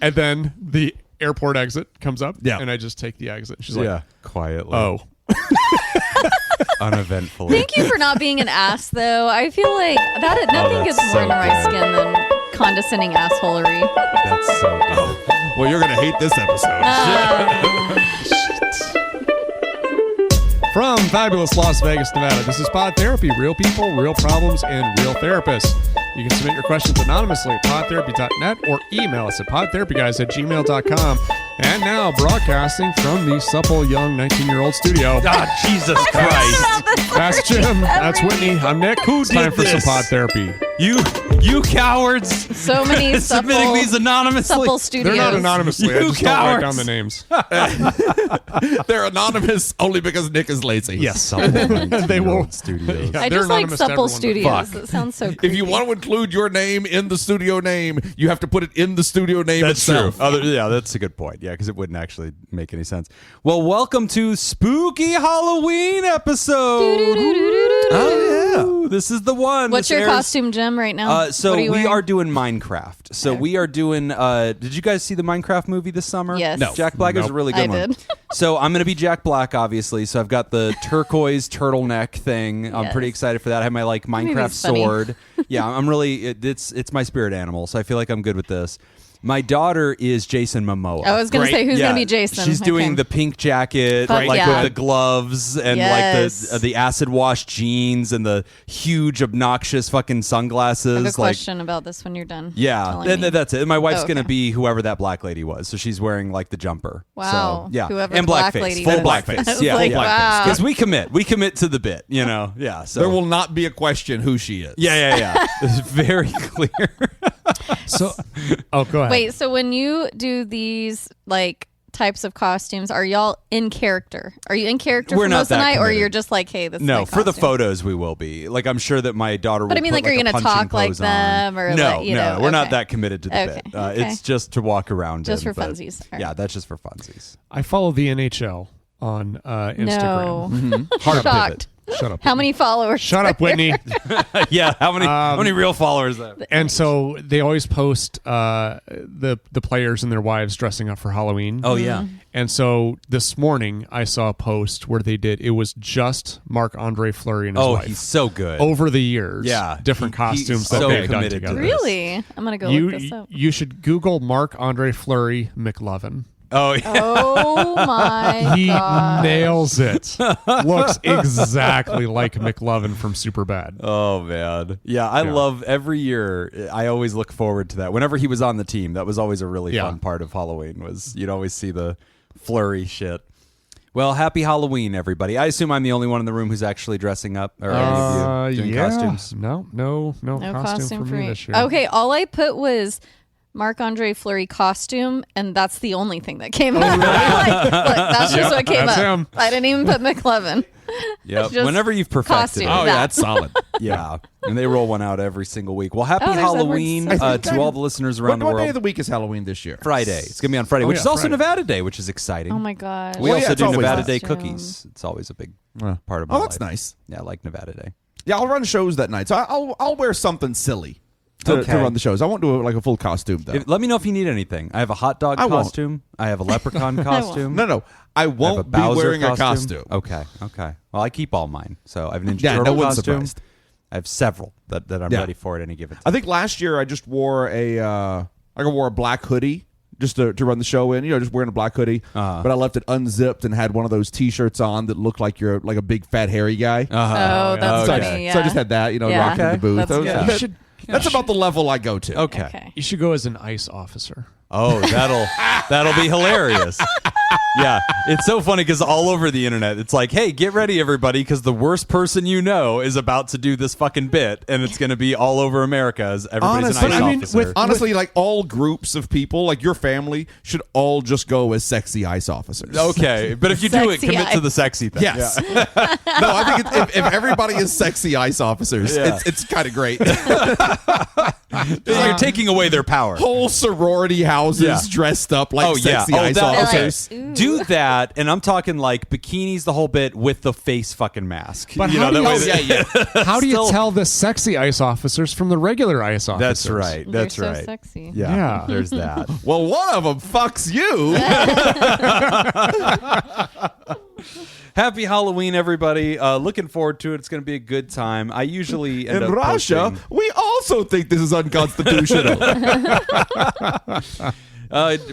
And then the airport exit comes up, Yeah. and I just take the exit. She's like, quietly. oh. Uneventfully. Thank you for not being an ass, though. I feel like that nothing that's gets so more into my good. skin than condescending assholery. That's so good. Well, you're going to hate this episode. From fabulous Las Vegas, Nevada, this is Pod Therapy. Real people, real problems, and real therapists. You can submit your questions anonymously at podtherapy.net or email us at podtherapyguys@gmail.com. And now, broadcasting from the supple young 19-year-old studio. God, Jesus Christ. That's Jim. That's Whitney. I'm Nick. It's time for some this? Pod Therapy. You cowards. So many Submitting these anonymously. supple studios. They're not anonymously. I You just don't write down cowards. the names. They're anonymous only because Nick is lazy. Yes. They won't. Studios. Yeah. I They're just like anonymous to supple everyone, but studios. fuck. That sounds so creepy. If you want to include your name in the studio name, you have to put it in the studio name That's true. itself. Yeah, that's a good point. Yeah, because it wouldn't actually make any sense. Well, welcome to Spooky Halloween episode. Oh, yeah. This is the one. What's This your airs- costume, Jim, right now? So What are you we wearing? are doing Minecraft. So Okay. we are doing. Did you guys see the Minecraft movie this summer? Yes. No. Jack Black is a really good I one. did. So I'm going to be Jack Black, obviously. So I've got the turquoise turtleneck thing. I'm Yes. pretty excited for that. I have my movie's Minecraft funny. sword. Yeah, I'm really. It's my spirit animal. So I feel like I'm good with this. My daughter is Jason Momoa. I was going to say, who's going to be Jason? She's doing Okay. the pink jacket, Fuck like yeah. with the gloves and Yes. like the acid wash jeans and the huge obnoxious fucking sunglasses. I have a like, question about this when you're done. yeah, telling and me. that's it. And my wife's Oh, gonna okay. be whoever that black lady was, so she's wearing like the jumper. Wow. So, yeah, Whoever and the black blackface, lady full was. blackface. I was Yeah, like, full blackface. wow. Because we commit to the bit. You know, yeah. So There will not be a question who she is. yeah. It's very clear. So, go ahead. Wait, so when you do these like types of costumes, are y'all in character? Are you in character We're for not most of the that night, or committed. you're just like, hey, this is No, my for the costume? photos we will be. Like I'm sure that my daughter. But will I mean, put, like, are you a gonna punching talk like clothes on. them, or no, like, you no, know, we're not okay. that committed to the Okay, bit. okay. It's just to walk around. Just in, for but- funsies. All right. Yeah, that's just for funsies. I follow the NHL on Instagram. No. Hard Shocked. Shut up. How many followers? Shut up, Whitney. Yeah, how many real followers there? And so they always post the players and their wives dressing up for Halloween. Oh yeah. And so this morning I saw a post where it was just Marc-Andre Fleury and his wife. He's so good. Over the years, Yeah, different he's costumes so that they've done committed to together. this. Really? I'm gonna go look this up. You should Google Marc-Andre Fleury McLovin. Oh yeah. Oh my He god! nails it. Looks exactly like McLovin from Superbad. Oh man. Yeah, I love every year. I always look forward to that. Whenever he was on the team, that was always a really fun part of Halloween. Was you'd always see the Flurry shit. Well, happy Halloween, everybody. I assume I'm the only one in the room who's actually dressing up, or any of you doing costumes. No costume for me this year. Okay, all I put was Marc-Andre Fleury costume, and that's the only thing that came up. Like, look, that's just what came that's up. him. I didn't even put McLovin. Yep. Just Whenever you've perfected costume. it. Oh, yeah, that's solid. Yeah. And they roll one out every single week. Well, happy there's Halloween Edward's. to all the listeners around the What day world. of the week is Halloween this year? Friday. It's going to be on Friday, which yeah, is also Friday. Nevada Day, which is exciting. Oh my god! We Well, yeah, also it's do always Nevada nice. Day Costume. cookies. It's always a big Yeah. part of my Oh, that's life. nice. Yeah, I like Nevada Day. Yeah, I'll run shows that night, so I'll wear something silly to Okay. run the shows. I won't do like a full costume though. Let me know if you need anything. I have a hot dog I won't. costume. I have a leprechaun costume. No, I I have a won't be Bowser wearing a costume. Okay. Well, I keep all mine. So I have a Ninja Yeah, Turtle no one's costume. surprised. I have several that I'm Yeah. ready for at any given time. I think last year I just wore I wore a black hoodie just to run the show in. You know, just wearing a black hoodie, but I left it unzipped and had one of those T-shirts on that looked like you're like a big fat hairy guy. Oh, that's So, I, funny. Yeah. so I just had that, you know, Yeah. rocking the booth. That's That was- good. You should That's about the level I go to. Okay. Okay. You should go as an ICE officer. Oh, that'll be hilarious. Yeah, it's so funny because all over the internet, it's like, hey, get ready, everybody, because the worst person you know is about to do this fucking bit, and it's going to be all over America as everybody's Honestly, an ICE I mean, officer. Honestly, like all groups of people, like your family, should all just go as sexy ICE officers. Okay, but if you do it, Sexy commit to ICE. the sexy thing. Yes. No, I think if everybody is sexy ICE officers, Yeah. it's kind of great. You're taking away their power. Whole sorority houses Yeah. dressed up like Oh, yeah. sexy Oh, ICE that- officers. They're like, Do Do that, and I'm talking like bikinis, the whole bit with the face fucking mask. But you how know, do that you- way that- How do you Still- tell the sexy ICE officers from the regular ICE officers? That's right. They're That's so right. sexy. Yeah, there's that. Well, one of them fucks you. Happy Halloween, everybody. Looking forward to it. It's going to be a good time. I usually end In up Russia, posting- we also think this is unconstitutional.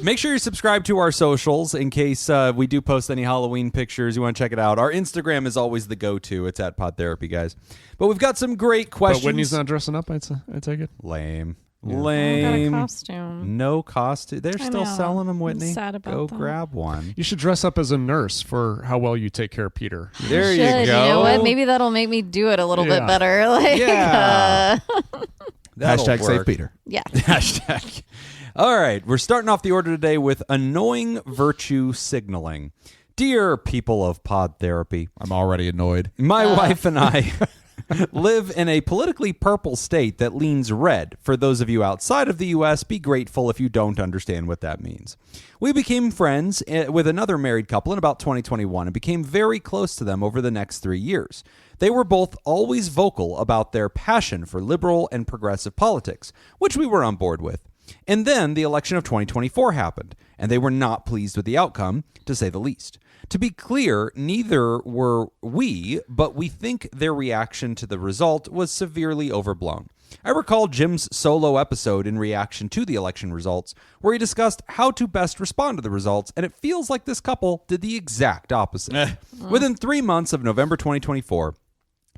Make sure you subscribe to our socials in case we do post any Halloween pictures. You want to check it out. Our Instagram is always the go-to. It's at PodTherapyGuys. But we've got some great questions. But Whitney's not dressing up, I take it. Lame. I got a Lame. costume. No costume. They're I still know. selling them, I'm Whitney. sad about Go that. grab one. You should dress up as a nurse for how well you take care of Peter. There Should, you go. You know what? Maybe that'll make me do it a little Yeah. bit better. Like, Yeah. That'll Hashtag save work. Peter. yeah. Hashtag. All right, we're starting off the order today with annoying virtue signaling. Dear people of Pod Therapy, I'm already annoyed. my wife and I live in a politically purple state that leans red. For those of you outside of the U.S., be grateful if you don't understand what that means. We became friends with another married couple in about 2021 and became very close to them over the next 3 years. They were both always vocal about their passion for liberal and progressive politics, which we were on board with. And then the election of 2024 happened, and they were not pleased with the outcome, to say the least. To be clear, neither were we, but we think their reaction to the result was severely overblown. I recall Jim's solo episode in reaction to the election results, where he discussed how to best respond to the results, and it feels like this couple did the exact opposite. Within 3 months of November 2024,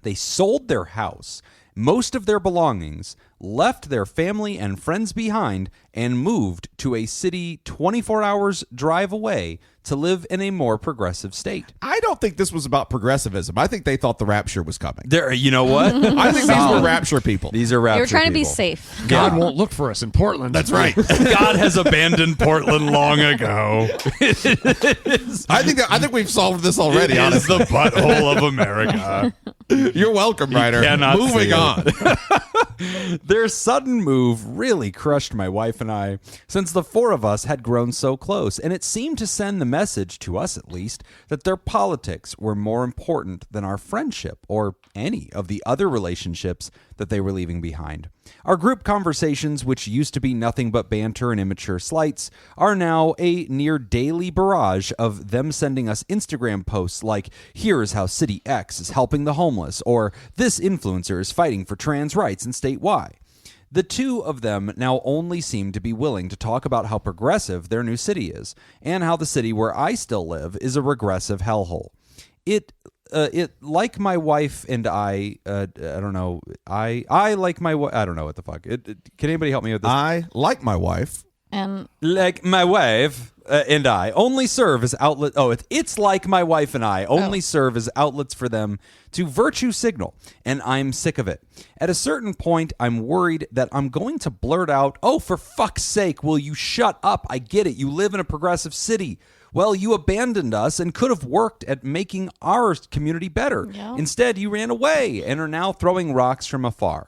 they sold their house, most of their belongings, left their family and friends behind, and moved to a city 24 hours drive away to live in a more progressive state. I don't think this was about progressivism. I think they thought the rapture was coming. There, you know what? I think these were rapture people. These are rapture You're trying to be people. safe. God won't look for us in Portland. That's right. God has abandoned Portland long ago. I think we've solved this already. Honestly, the butthole of America. you're welcome, Ryder. cannot see Moving it. on. Their sudden move really crushed my wife and I, since the four of us had grown so close, and it seemed to send the message, to us at least, that their politics were more important than our friendship or any of the other relationships that they were leaving behind. Our group conversations, which used to be nothing but banter and immature slights, are now a near daily barrage of them sending us Instagram posts like, "Here's how City X is helping the homeless," or "This influencer is fighting for trans rights in state Y." The two of them now only seem to be willing to talk about how progressive their new city is, and how the city where I still live is a regressive hellhole. It like my wife and I don't know. I like my I don't know what the fuck. Can anybody help me with this? I like my wife. And Like my wife and I only serve as outlet. Oh, it's like my wife and I only serve as outlets for them to virtue signal, and I'm sick of it. At a certain point, I'm worried that I'm going to blurt out, "Oh, for fuck's sake, will you shut up? I get it. You live in a progressive city. Well, you abandoned us and could have worked at making our community better. Yeah. Instead, you ran away and are now throwing rocks from afar."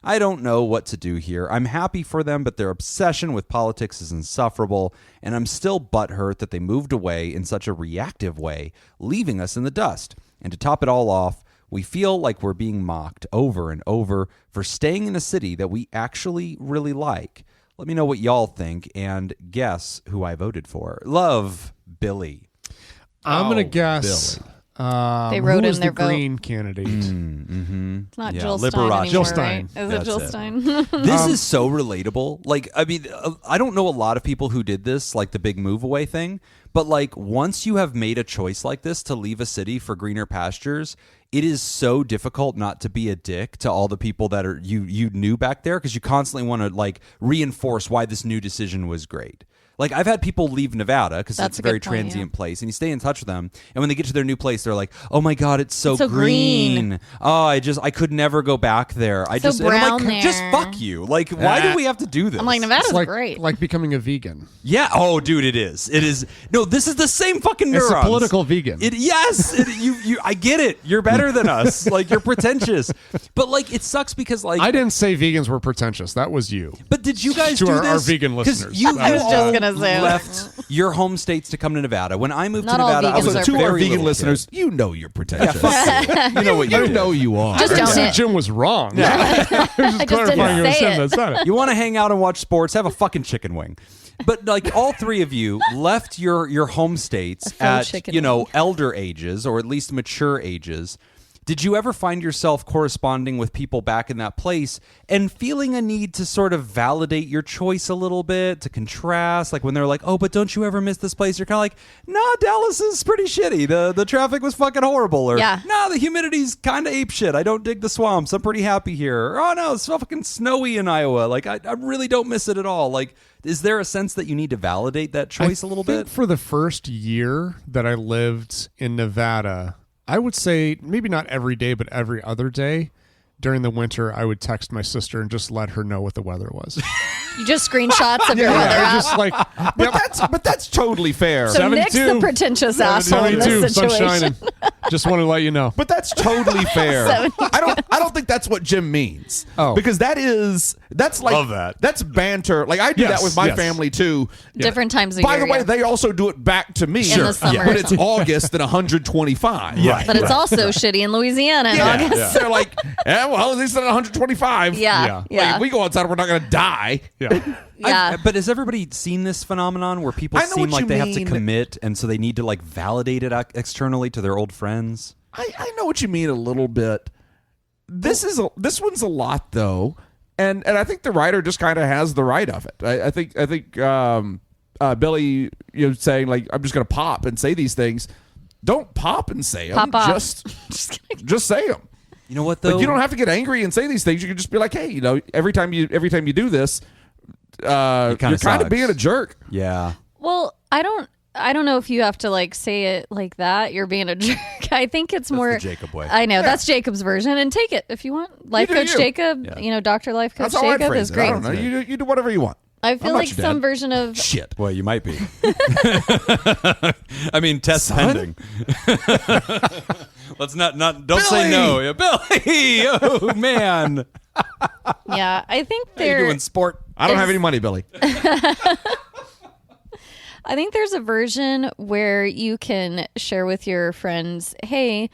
I don't know what to do here. I'm happy for them, but their obsession with politics is insufferable, and I'm still butthurt that they moved away in such a reactive way, leaving us in the dust. And to top it all off, we feel like we're being mocked over and over for staying in a city that we actually really like. Let me know what y'all think, and guess who I voted for. Love, Billy. I'm going to guess. They who wrote was in their the green candidate? it's not Yeah, Jill Liberace. Stein anymore, Jill right? Stein. Is it That's Jill it. Stein? This is so relatable. Like, I mean, I don't know a lot of people who did this, like the big move away thing, but like once you have made a choice like this to leave a city for greener pastures, it is so difficult not to be a dick to all the people that are you knew back there, because you constantly want to like reinforce why this new decision was great. Like, I've had people leave Nevada because That's it's a a good very point, transient yeah. place, and you stay in touch with them. And when they get to their new place, they're like, "Oh my god, it's so, so green. Oh, I could never go back there. I So just and I'm like, brown just there." fuck you. Like, why do we have to do this? I'm like, Nevada's It's like, great. like becoming a vegan. Yeah. Oh, dude, it is. It is. No, this is the same fucking neurons. It's a political vegan. Yes. You. I get it. You're better than us. Like, you're pretentious. But like, it sucks because like I didn't say vegans were pretentious. That was you. But did you guys To do our this? vegan 'Cause listeners. You I was just all gonna say that. left. your home states to come to Nevada. When I moved Not to all Nevada, I was vegans a are To our very vegan little listeners, kid. you know you're pretentious. You know what You know you are. Just I didn't don't say it. Jim was wrong. I just Clarifying didn't what say it. that's not it. You want to hang out and watch sports? Have a fucking chicken wing. But like all three of you left your home states full at chicken wing. elder ages or at least mature ages. Did you ever find yourself corresponding with people back in that place and feeling a need to sort of validate your choice a little bit, to contrast? Like when they're like, oh, but don't you ever miss this place? You're kind of like, nah, Dallas is pretty shitty. The traffic was fucking horrible. Or, nah, the humidity's kind of ape shit. I don't dig the swamps. I'm pretty happy here. Or, oh, no, it's fucking snowy in Iowa. Like, I really don't miss it at all. Like, is there a sense that you need to validate that choice a little bit? For the first year that I lived in Nevada, I would say maybe not every day, but every other day during the winter, I would text my sister and just let her know what the weather was. You just screenshots of your weather app. Just like, But that's totally fair. So Nick's the 72. pretentious asshole in 72, this sun situation. shining. Just want to let you know. But that's totally fair. 72. I don't think that's what Jim means. Oh. Because that's like Love that. That's banter. Like I do Yes, that with my yes. family too. Different times of By year. the way, yeah. they also do it back to me. In the summer. When it's August and 125. Yeah. But it's also shitty in Louisiana in August. They're like, well, at least at 125. Yeah. Like, if we go outside, we're not going to die. Yeah. Yeah. But has everybody seen this phenomenon where people I know seem what like you they have to mean. commit and so they need to like validate it externally to their old friends? I know what you mean a little bit. This one's a lot though, and I think the writer just kind of has the right of it. I think Billy, saying like I'm just gonna pop and say these things. Don't pop and say them. Pop off. Just say them. You know what though? Like you don't have to get angry and say these things. You can just be like, hey, every time you do this, you're kind of being a jerk. Yeah. Well, I don't know if you have to like say it like that. You're being a jerk. I think it's more the Jacob way. I know that's Jacob's version, and take it if you want. Life do Coach you. Jacob, Yeah. Dr. Life Coach That's how I'd Jacob phrase is it. great. I don't know. You do whatever you want. I feel I'm not like your some dad. version of Shit. Well, you might be. I mean, test Son? pending. Let's not don't say no. Yeah, Billy. Oh man. yeah. I think How you there. doing, sport? I don't have any money, Billy. I think there's a version where you can share with your friends, hey,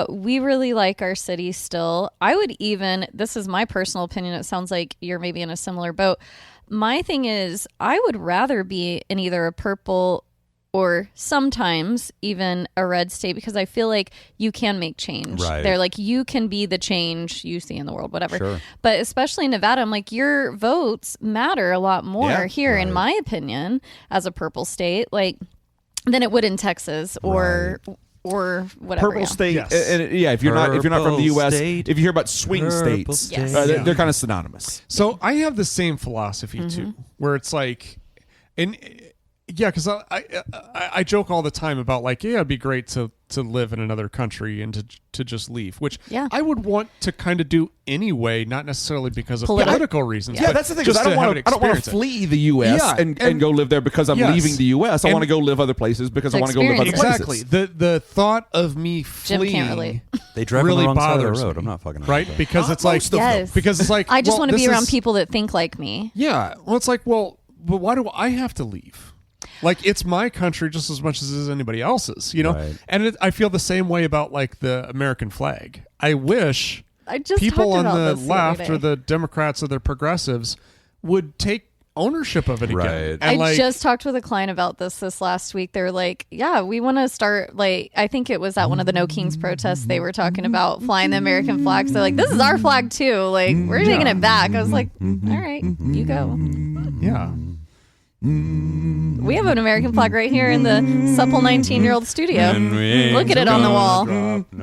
we really like our city still. I would even, this is my personal opinion, it sounds like you're maybe in a similar boat. My thing is, I would rather be in either a purple or sometimes even a red state because I feel like you can make change. Right. They're like, you can be the change you see in the world, whatever. Sure. But especially in Nevada, I'm like, your votes matter a lot more Yeah, here, in my opinion, as a purple state, like than it would in Texas or whatever. Purple yeah. state, Yes. and if you're not from the Purple U.S., state. if you hear about swing Purple states, Yes. state. they're kind of synonymous. So I have the same philosophy too, where it's like, and yeah, because I joke all the time about like, yeah, it'd be great to live in another country and to just leave, which Yeah. I would want to kind of do anyway, not necessarily because of Political- political reasons. Yeah, but that's the thing. Just I don't to have want it to experience it. flee the U.S. Yeah, and go live there because I'm yes. leaving the U.S. I And- want to go live other places because I To want to go live other experience Exactly. places. The thought of me Jim fleeing can't relate. They drive really on the wrong side of bothers the road. me, I'm not fucking around right with that. because it's like most of them. Yes. because it's like I just well, want to be this around is- people that think like me. Yeah. Well, it's like, well, but why do I have to leave? Like, it's my country just as much as it is anybody else's, Right. And I feel the same way about like the American flag. I wish I just people talked on about the this left other or day. the Democrats or the progressives would take ownership of it again. Right. And I just talked with a client about this last week. They're like, yeah, we want to start, like, I think it was at one of the No Kings protests. They were talking about flying the American flag. So, like, this is our flag, too. Like, we're taking it back. I was like, all right, you go. yeah. We have an American flag right here in the supple 19-year-old studio. Look at it on the wall.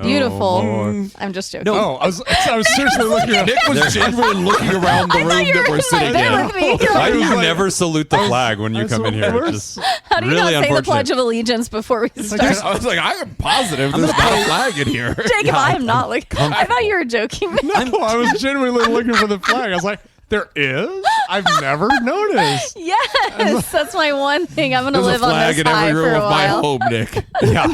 Beautiful. I'm just joking. Oh, I was seriously looking at Nick was genuinely looking around the room that we're sitting There in. with me. You're Why like, do you never salute the flag when you come in here? It's just how do you really not say the unfortunate. Pledge of Allegiance before we start? I was like, I am positive there's not a flag in here. Jacob, I am not like. I thought you were joking. No, I was genuinely looking for the flag. I was like, there is? I've never noticed. Yes, that's my one thing. I'm going to There's live a on flag this in high every for room a of my while. home, Nick. Yeah,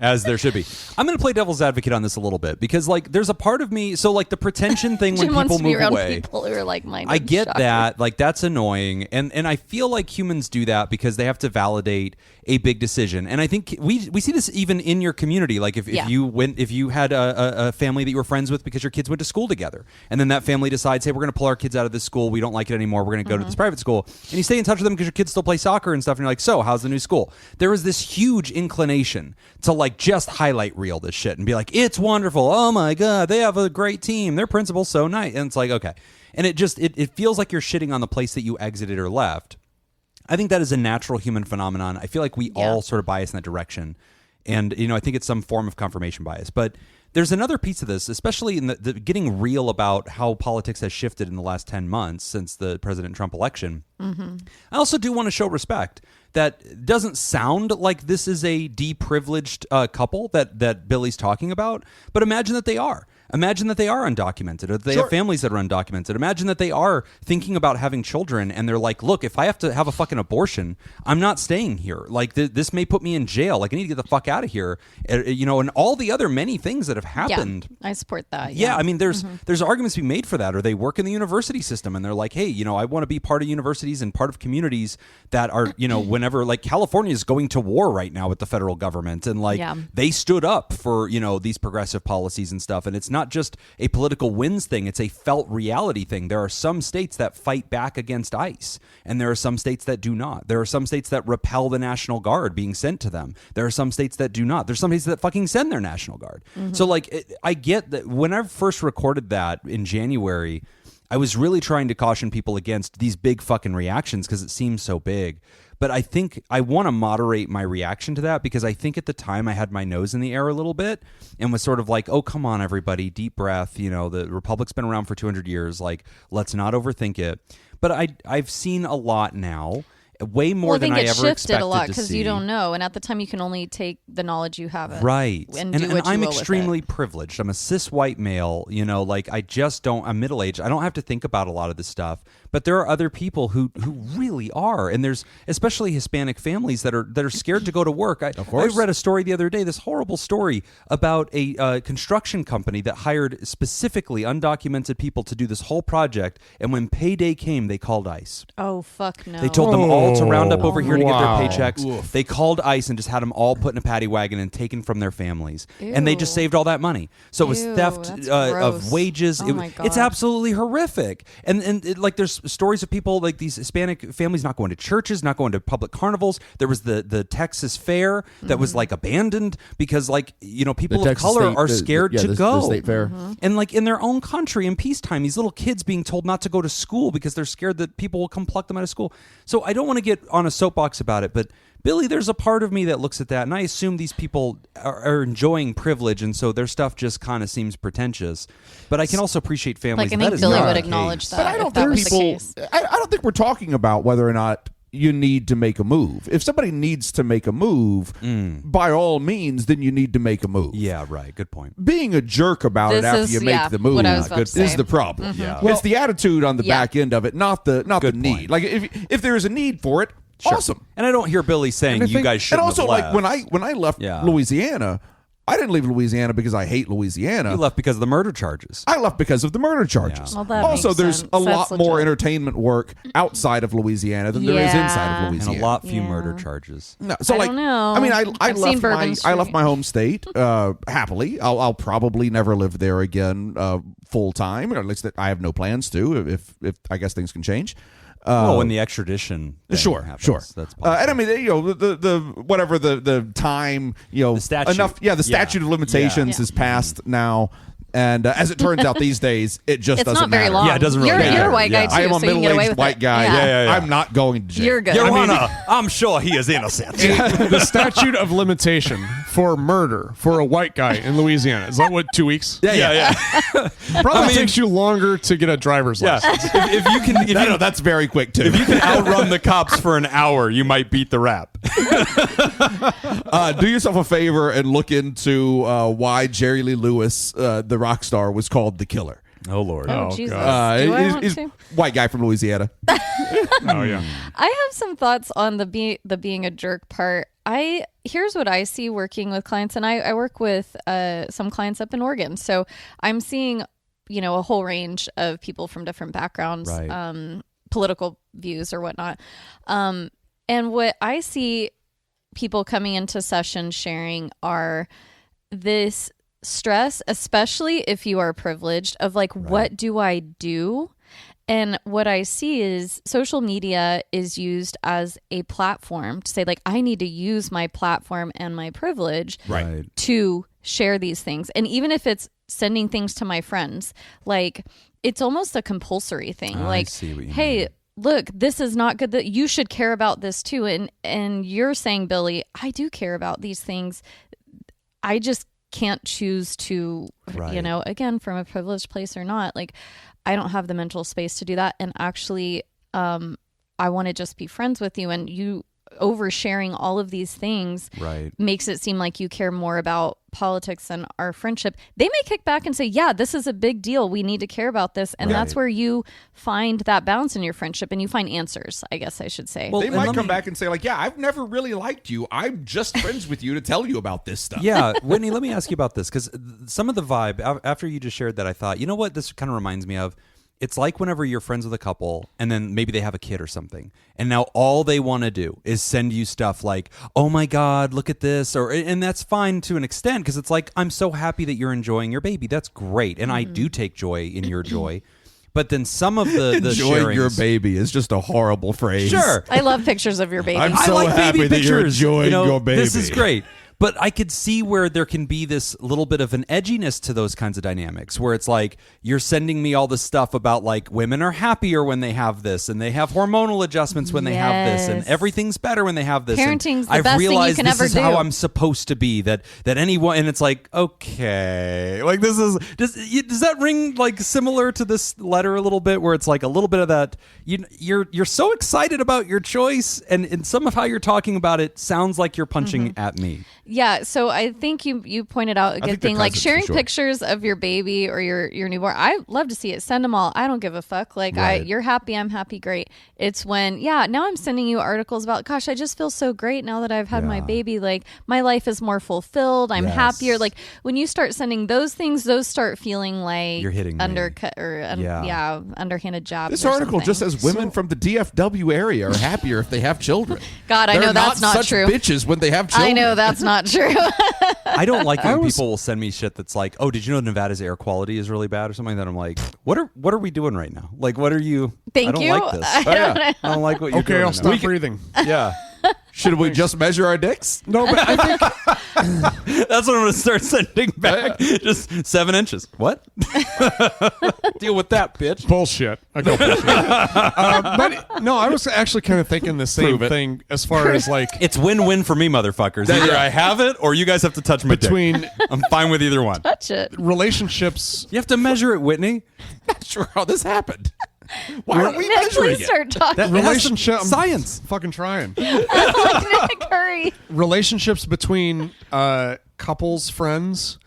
as there should be. I'm going to play devil's advocate on this a little bit because, like, there's a part of me. So, like, the pretension thing when Jim wants people to be move around away. people who are like-minded. I get Shocker. that. Like, that's annoying. And I feel like humans do that because they have to validate a big decision. And I think we see this even in your community. Like, if you had a family that you were friends with because your kids went to school together, and then that family decides, hey, we're going to pull our kids out of this school. We don't like it anymore. We're going to go to this private school. And you stay in touch with them because your kids still play soccer and stuff. And you're like, so how's the new school? There is this huge inclination to like just highlight reel this shit and be like, it's wonderful. Oh my God, they have a great team. Their principal's so nice. And it's like, okay. And it feels like you're shitting on the place that you exited or left. I think that is a natural human phenomenon. I feel like we all sort of bias in that direction. And, I think it's some form of confirmation bias. But there's another piece of this, especially in the getting real about how politics has shifted in the last 10 months since the President Trump election. Mm-hmm. I also do want to show respect. That doesn't sound like this is a deprivileged couple that Billy's talking about, but imagine that they are. Imagine that they are undocumented, or that they have families that are undocumented. Imagine that they are thinking about having children, and they're like, look, if I have to have a fucking abortion, I'm not staying here. Like, this may put me in jail. Like, I need to get the fuck out of here. And all the other many things that have happened. Yeah, I support that. Yeah, I mean, there's arguments to be made for that. Or they work in the university system, and they're like, hey, I want to be part of universities and part of communities that are, whenever, like, California is going to war right now with the federal government, and like they stood up for, these progressive policies and stuff. And it's not just a political wins thing, it's a felt reality thing. There are some states that fight back against ICE, and there are some states that do not. There are some states that repel the National Guard being sent to them. There are some states that do not. There's some states that fucking send their National Guard. So like, I get that. When I first recorded that in January, I was really trying to caution people against these big fucking reactions because it seems so big. But I think I want to moderate my reaction to that because I think at the time I had my nose in the air a little bit and was sort of like, oh, come on, everybody, deep breath. The Republic's been around for 200 years. Like, let's not overthink it. But I've seen a lot now. Way more than I ever expected to see. I think it shifted a lot because you don't know, and at the time you can only take the knowledge you have. Right, and I'm extremely privileged. I'm a cis white male. Like I just don't. I'm middle aged. I don't have to think about a lot of this stuff. But there are other people who really are, and there's especially Hispanic families that are scared to go to work. I read a story the other day. This horrible story about a construction company that hired specifically undocumented people to do this whole project, and when payday came, they called ICE. Oh fuck no! They told them all to round up over here to get their paychecks. Oof. They called ICE and just had them all put in a paddy wagon and taken from their families. And they just saved all that money. So it was theft of wages. It's absolutely horrific. And like there's stories of people like these Hispanic families not going to churches, not going to public carnivals. There was the Texas Fair that was like abandoned because like, people of color are scared to go. The state fair. And like in their own country in peacetime, these little kids being told not to go to school because they're scared that people will come pluck them out of school. So I don't want to get on a soapbox about it, but Billy, there's a part of me that looks at that, and I assume these people are enjoying privilege, and so their stuff just kind of seems pretentious. But I can also appreciate families. Like I think Billy would acknowledge that. But I don't think I don't think we're talking about whether or not you need to make a move. If somebody needs to make a move, by all means, then you need to make a move. Yeah, right. Good point. Being a jerk about it after you make the move is the problem. Yeah. Well, it's the attitude on the back end of it, not the need. Like if there is a need for it, awesome. And I don't hear Billy saying you guys shouldn't have left. And also, like when I left Louisiana, I didn't leave Louisiana because I hate Louisiana. You left because of the murder charges. I left because of the murder charges. Yeah. Well, also, there's sense. a lot more entertainment work outside of Louisiana than there is inside of Louisiana. And a lot few murder charges. No, so I don't know. I mean, I left my home state happily. I'll probably never live there again full time, or at least I have no plans to. If I guess things can change. When the extradition sure happens, that's possible. And I mean, the whatever the time, the statute. enough, the statute of limitations has passed now. And as it turns out these days, it just doesn't not very matter. long. Yeah, it doesn't really matter. You're a white guy too, I am a so you can get away middle-aged with white it. guy. Yeah. I'm not going to jail. You're good. Your Honor, I'm sure he is innocent. The statute of limitation for murder for a white guy in Louisiana is that what 2 weeks? Yeah. Probably takes you longer to get a driver's license. If you can, that's very quick too. if you can outrun the cops for an hour, you might beat the rap. Do yourself a favor and look into why Jerry Lee Lewis, the rock star, was called the Killer. Oh, Lord. Oh, Jesus. Do I want to? White guy from Louisiana. Oh, yeah. I have some thoughts on the being a jerk part. Here's what I see working with clients, and I work with some clients up in Oregon. So I'm seeing, a whole range of people from different backgrounds, right. Political views or whatnot. And what I see people coming into session sharing are this stress, especially if you are privileged, of like, what do I do? And what I see is social media is used as a platform to say, like, I need to use my platform and my privilege to share these things. And even if it's sending things to my friends, like, it's almost a compulsory thing. Like, hey, look, this is not good. That you should care about this too. And you're saying, Billy, I do care about these things. I just can't choose to, again, from a privileged place or not, like, I don't have the mental space to do that. And actually, I want to just be friends with you. And you oversharing all of these things makes it seem like you care more about politics than our friendship. They may kick back and say, yeah, this is a big deal. We need to care about this. And that's where you find that balance in your friendship and you find answers, I guess I should say. Well, they might come back and say, like, yeah, I've never really liked you. I'm just friends with you to tell you about this stuff. Yeah, Whitney, let me ask you about this, because some of the vibe, after you just shared that, I thought, you know what this kind of reminds me of? It's like whenever you're friends with a couple and then maybe they have a kid or something, and now all they want to do is send you stuff like, oh my God, look at this. And that's fine to an extent, because it's like, I'm so happy that you're enjoying your baby. That's great. And I do take joy in your joy. But then some of the enjoying your baby is just a horrible phrase. Sure. I love pictures of your baby. I'm so happy that you're enjoying your baby. This is great. But I could see where there can be this little bit of an edginess to those kinds of dynamics, where it's like, you're sending me all this stuff about, like, women are happier when they have this, and they have hormonal adjustments when they have this, and everything better when they have this. Parenting's and the best thing you can ever do. This is how I'm supposed to be. That anyone, and it's like, okay, like, this is does that ring like similar to this letter a little bit, where it's like a little bit of that you're so excited about your choice, and some of how you're talking about it sounds like you're punching at me. Yeah, so I think you pointed out a good thing, like sharing pictures of your baby or your newborn. I love to see it. Send them all. I don't give a fuck. Like, you're happy, I'm happy, great. It's when, now I'm sending you articles about, gosh, I just feel so great now that I've had my baby. Like, my life is more fulfilled. I'm happier. Like, when you start sending those things, those start feeling like you're hitting undercut or underhanded jobs. This article just says women from the DFW area are happier if they have children. God, I know that's not such true. Bitches when they have children. I know that's not true. I don't like when people will send me shit that's like, oh, did you know Nevada's air quality is really bad or something like that? I'm like, what are we doing right now? Like, what are you? I don't like this. I don't like what you're doing. Okay, I'll stop breathing. Yeah. Should we just measure our dicks? No, but I think that's what I'm going to start sending back. Just 7 inches. What? Deal with that, bitch. Bullshit. I go bullshit. But no, I was actually kind of thinking the same thing as far as like, it's win-win for me, motherfuckers. Either I have it or you guys have to touch my dick. I'm fine with either one. Touch it. Relationships. You have to measure it, Whitney. Not sure how this happened. Why are we measuring Please start talking. That relationship science. Fucking trying. Nick, hurry. Relationships between couples, friends.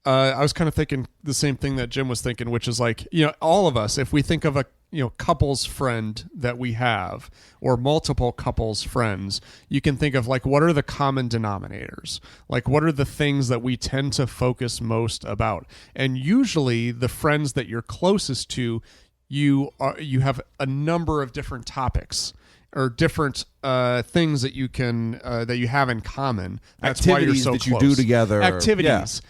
I was kind of thinking the same thing that Jim was thinking, which is like, all of us, if we think of a couples friend that we have, or multiple couples friends, you can think of like, what are the common denominators? Like, what are the things that we tend to focus most about? And usually the friends that you're closest to, you have a number of different topics or different things that you can that you have in common. That's activities why you're so that close. You do together. Activities,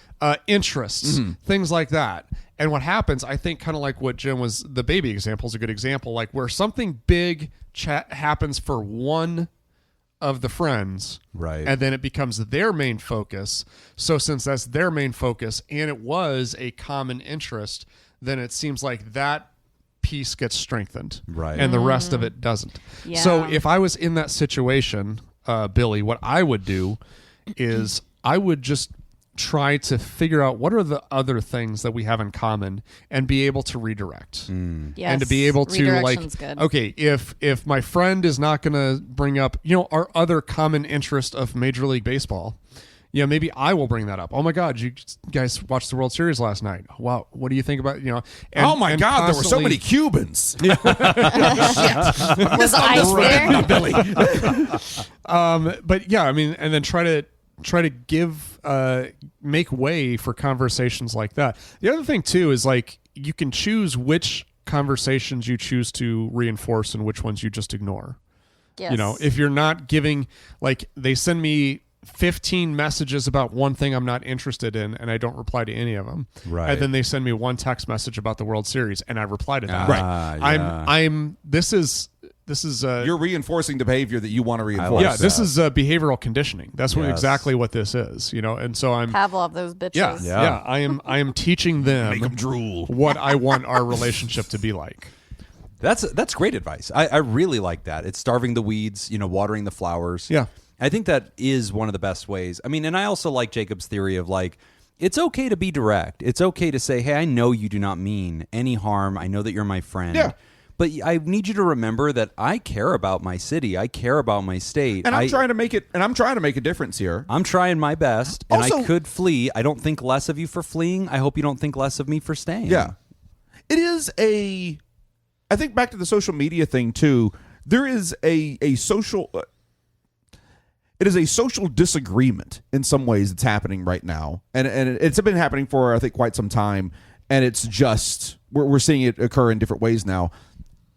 interests, things like that. And what happens, I think, kind of like what Jim was, the baby example is a good example, like where something big happens for one of the friends, right, and then it becomes their main focus. So since that's their main focus and it was a common interest, then it seems like that piece gets strengthened, right, and the rest of it doesn't. Yeah. So if I was in that situation, Billy, what I would do is I would just try to figure out what are the other things that we have in common and be able to redirect. Yes, and to be able to like, good. Okay, if my friend is not going to bring up, our other common interest of Major League Baseball, maybe I will bring that up. Oh my God, you guys watched the World Series last night. Wow, what do you think about, and, oh my God, there were so many Cubans. Was ice there? Billy. But yeah, I mean, and then try to give, make way for conversations like that. The other thing too is like, you can choose which conversations you choose to reinforce and which ones you just ignore. Yes. If you're not giving, like, they send me 15 messages about one thing I'm not interested in, and I don't reply to any of them. Right. And then they send me one text message about the World Series, and I reply to that. Right. Yeah. This is You're reinforcing the behavior that you want to reinforce. yeah, this is behavioral conditioning. That's Yes. exactly what this is, and so I'm Pavlov, those bitches. yeah. I am teaching them Make them drool. what I want our relationship to be like. That's great advice. I really like that. It's starving the weeds, watering the flowers. Yeah. I think that is one of the best ways. I mean, and I also like Jacob's theory of like, it's okay to be direct. It's okay to say, hey, I know you do not mean any harm. I know that you're my friend. Yeah. But I need you to remember that I care about my city. I care about my state. And I'm trying to make a difference here. I'm trying my best, and Also- I could flee. I don't think less of you for fleeing. I hope you don't think less of me for staying. Yeah. It is I think back to the social media thing too. There is a social it is a social disagreement in some ways that's happening right now. And it's been happening for I think quite some time, and it's just we're seeing it occur in different ways now.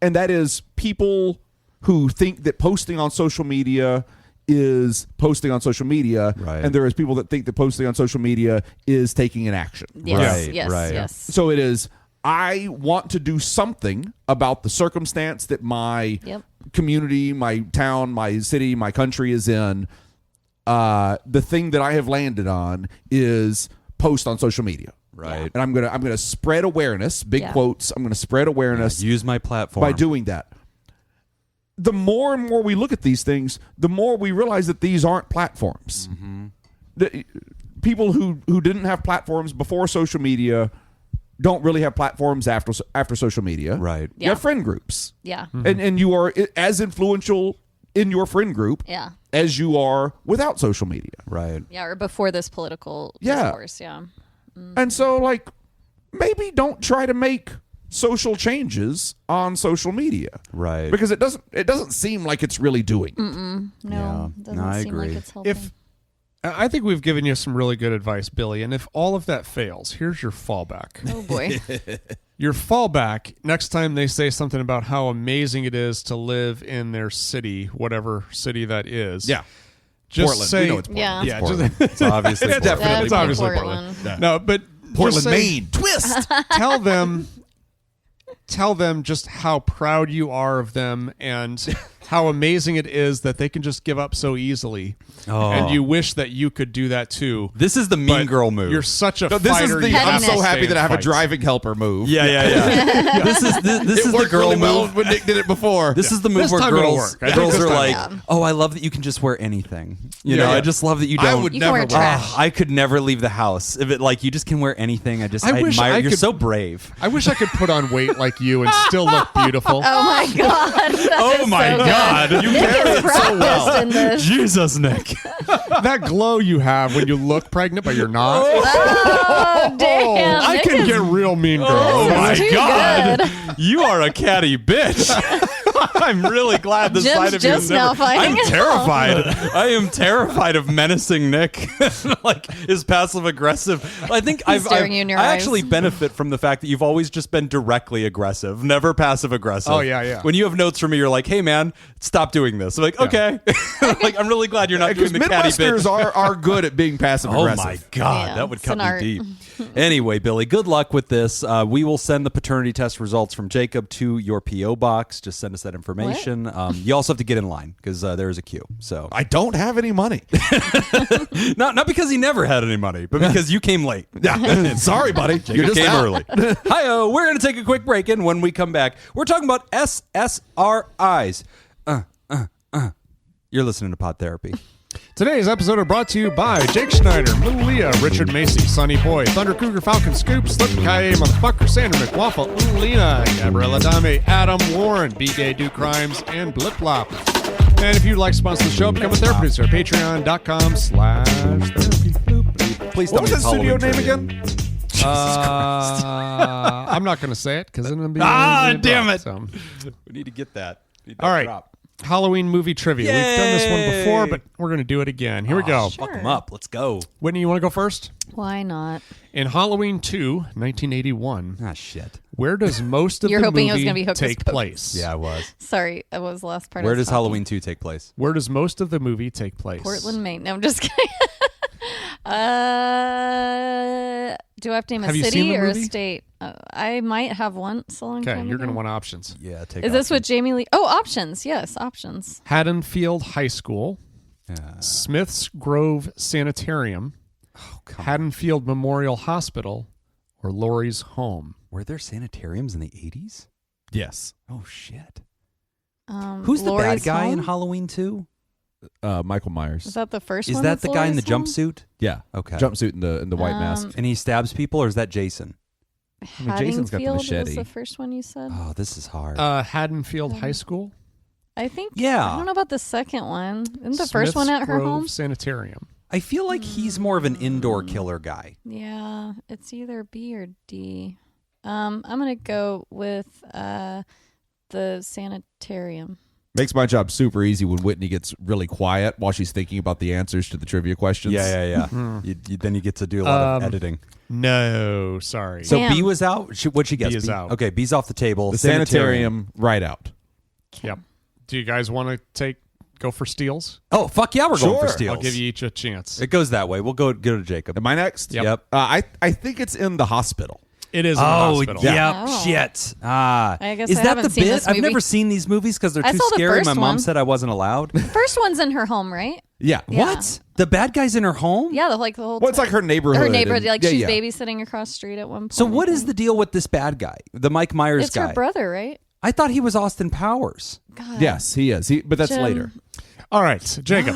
And that is people who think that posting on social media is posting on social media, Right. and there is people that think that posting on social media is taking an action. Yes, Right, yes, right. yes. So it is, I want to do something about the circumstance that my Yep. community, my town, my city, my country is in. The thing that I have landed on is post on social media. Right. And I'm gonna spread awareness, big Yeah. quotes. I'm gonna spread awareness Use my platform. by doing that. The more and more we look at these things, the more we realize that these aren't platforms. The people who didn't have platforms before social media don't really have platforms after social media. Right. You have friend groups. Yeah. And you are as influential in your friend group Yeah. as you are without social media. Right. Yeah, or before this political Yeah. discourse, yeah. And so, like, maybe don't try to make social changes on social media. Right. Because it doesn't seem like it's really doing it. No, Yeah. doesn't No, I seem agree. like it's helping. I think we've given you some really good advice, Billy, and if all of that fails, here's your fallback. Oh boy. Your fallback, next time they say something about how amazing it is to live in their city, whatever city that is. Yeah. Just Portland. say, We know it's Portland. yeah, Portland. just, It's obviously it's Portland. definitely, it's That'd be obviously Portland. Portland. No, but Portland, just say, Maine. Twist. tell them just how proud you are of them and how amazing it is that they can just give up so easily. Oh. And you wish that you could do that too. This is the mean But girl move. You're such a No, this fighter. is the you I'm have to so Pettiness. happy stay that I in have a fights. driving helper move. yeah. This is It the worked girl really well move. when Nick did it before. This is the move This where time it'll girls work. I think this are time- like, Yeah. oh, I love that you can just wear anything. You Yeah, know, yeah. I just love that you I don't. would You can wear never trash. I could never leave the house. If it like you just can wear anything. I wish admire. I You're could- so brave. I wish I could put on weight like you and still look beautiful. Oh my god. That is my so good. God. You Nick carry is it so well. practiced in this. Jesus, Nick. That glow you have when you look pregnant but you're not. Oh damn. I Nick can is- get real mean girl. Oh This my is too God. good. You are a catty bitch. I'm really glad this Jim's side of you is just now never. finding I'm it out. terrified. I am terrified of menacing Nick. Like his passive aggressive. I think staring you in your I eyes. actually benefit from the fact that you've always just been directly aggressive, never passive aggressive. Oh, yeah. When you have notes from me, you're like, "Hey man, stop doing this." I'm like, "Okay." Like I'm really glad you're not doing Because the catty bitch. Midwesterners are good at being passive Oh aggressive. my God, Yeah, that would it's cut an me art. deep. Anyway, Billy, good luck with this. We will send the paternity test results from Jacob to your P.O. box. Just send us that information. You also have to get in line because there is a queue. So I don't have any money. not because he never had any money, but because you came late. Yeah. Sorry, buddy. You Jacob just came out. early. Hi-oh, we're going to take a quick break, and when we come back, we're talking about SSRIs. You're listening to Pod Therapy. Today's episode are brought to you by Jake Schneider, Little Leah, Richard Macy, Sonny Boy, Thunder Cougar, Falcon Scoop, Slip Kaye, Motherfucker, Sandra McWaffle, Little Lena, Gabriella Dame, Adam Warren, B-Gay Do Crimes, and Blip Blop. And if you'd like to sponsor the show, become a therapy producer at patreon.com/therapy. Please What tell was me that studio Halloween name trivia. again? I'm not going to say it because it'll be damn it. So. We need to get that. All right. Halloween movie trivia. We've done this one before, but we're going to do it again. Here we go. Fuck them up. Let's go. Whitney, you want to go first? Why not? In Halloween 2, 1981, Ah, shit. where does most of You're the hoping it was movie gonna be Hocus take Pocus. place? Yeah, I was. Sorry, that was the last part. Where I was does talking. Halloween 2 take place? Where does most of the movie take place? Portland, Maine. No, I'm just kidding. Do I have to name a Have you seen city the or a movie? state? I might have once a long Okay, time you're ago. going to want options. Yeah, take Is this options. with Jamie Lee? Oh, options. Yes, options. Haddonfield High School, Yeah. Smith's Grove Sanitarium, Haddonfield Memorial Hospital, or Laurie's home? Were there sanitariums in the 80s? Yes. Oh, shit. Who's Who's the bad guy in Halloween 2? Michael Myers. Is that the first Is one? that that's the guy in the Laurie's home? jumpsuit? Yeah. Okay. Jumpsuit in the white mask. And he stabs people, or is that Jason? mean, Jason's got the Haddonfield machete. was the first one you said. Oh, this is hard. Haddonfield High School. I think. Yeah. I don't know about the second one. Isn't the first one Smith's at her Grove home? Sanitarium. I feel like he's more of an indoor killer guy. Yeah, it's either B or D. I'm gonna go with the sanitarium. Makes my job super easy when Whitney gets really quiet while she's thinking about the answers to the trivia questions. Yeah. Then you get to do a lot of editing. No, sorry. So Damn. B was out. What'd she guess? B is out. Okay, B's off the table. The sanitarium right out. Yep. Do you guys want to go for steals? Oh, fuck yeah, we're going for Sure. steals. I'll give you each a chance. It goes that way. We'll go to Jacob. Am I next? Yep. I think it's in the hospital. It is in the hospital. yeah. Oh. Shit. Ah. I guess is I that haven't the seen bit? this I've movie. never seen these movies because they're I too saw the scary. first My mom one. said I wasn't allowed. First one's in her home, right? Yeah. Yeah. What? The bad guy's in her home? Yeah, the whole. Well, it's like her neighborhood. Her neighborhood, and- like yeah, she's yeah. babysitting across the street at one point. So what I is think. the deal with this bad guy? The Mike Myers It's guy. her brother, right? I thought he was Austin Powers. God. Yes, he is. But that's Jim. later. All right, Jacob.